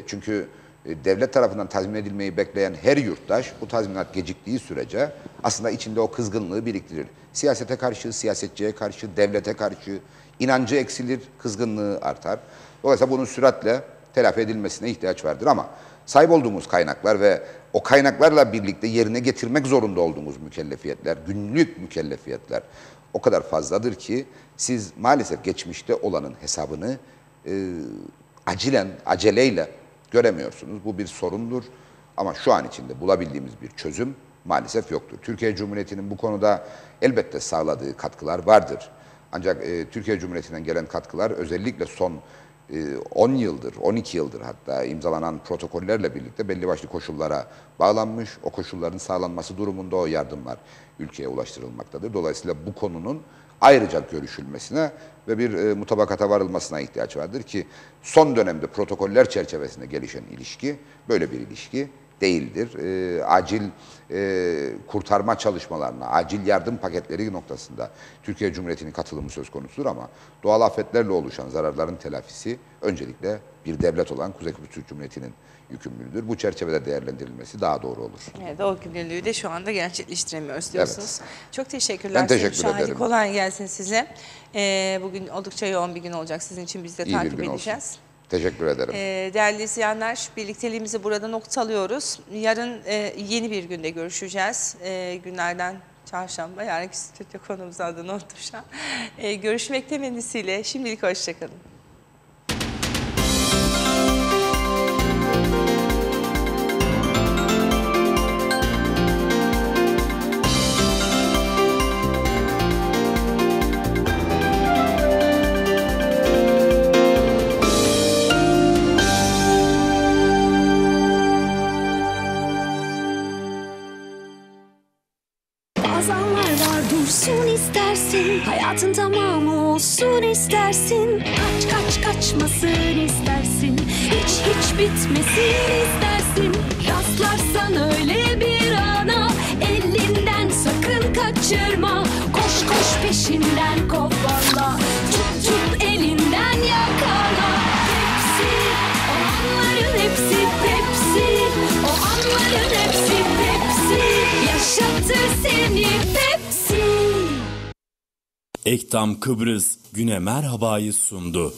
Speaker 4: Çünkü devlet tarafından tazmin edilmeyi bekleyen her yurttaş bu tazminat geciktiği sürece aslında içinde o kızgınlığı biriktirir. Siyasete karşı, siyasetçiye karşı, devlete karşı inancı eksilir, kızgınlığı artar. Dolayısıyla bunun süratle telafi edilmesine ihtiyaç vardır ama sahip olduğumuz kaynaklar ve o kaynaklarla birlikte yerine getirmek zorunda olduğumuz mükellefiyetler, günlük mükellefiyetler o kadar fazladır ki siz maalesef geçmişte olanın hesabını aceleyle göremiyorsunuz. Bu bir sorundur ama şu an içinde bulabildiğimiz bir çözüm maalesef yoktur. Türkiye Cumhuriyeti'nin bu konuda elbette sağladığı katkılar vardır. Ancak Türkiye Cumhuriyeti'nden gelen katkılar özellikle son 10 yıldır, 12 yıldır hatta imzalanan protokollerle birlikte belli başlı koşullara bağlanmış. O koşulların sağlanması durumunda o yardımlar ülkeye ulaştırılmaktadır. Dolayısıyla bu konunun ayrıca görüşülmesine ve bir mutabakata varılmasına ihtiyaç vardır ki son dönemde protokoller çerçevesinde gelişen ilişki böyle bir ilişki değildir. Acil kurtarma çalışmalarına, acil yardım paketleri noktasında Türkiye Cumhuriyeti'nin katılımı söz konusudur ama doğal afetlerle oluşan zararların telafisi öncelikle bir devlet olan Kuzey Kıbrıs Türk Cumhuriyeti'nin yükümlülüğüdür. Bu çerçevede değerlendirilmesi daha doğru olur.
Speaker 3: Evet, o yükümlülüğü de şu anda gerçekleştiremiyoruz diyorsunuz. Evet. Çok teşekkürler.
Speaker 4: Ben teşekkür ederim.
Speaker 3: Kolay gelsin size. Bugün oldukça yoğun bir gün olacak sizin için. Biz de takip edeceğiz.
Speaker 4: Teşekkür ederim.
Speaker 3: Değerli izleyenler, birlikteliğimizi burada noktalıyoruz. Yarın yeni bir günde görüşeceğiz. Günlerden çarşamba, yarınki stüdyo konumuz adına unutmuşum. Görüşmek temennisiyle şimdilik hoşçakalın.
Speaker 1: Bazanlar var dursun istersin, hayatın tamamı olsun istersin. Kaç kaç kaçmasın istersin, hiç bitmesin istersin. Rastlarsan öyle bir ana, elinden sakın kaçırma. Koş koş peşinden kovala, tut elinden yakala. Hepsi o anların hepsi Pepsi, o anların hepsi Pepsi. Yaşatır seni Pepsi.
Speaker 2: Ektam Kıbrıs Güne Merhaba'yı sundu.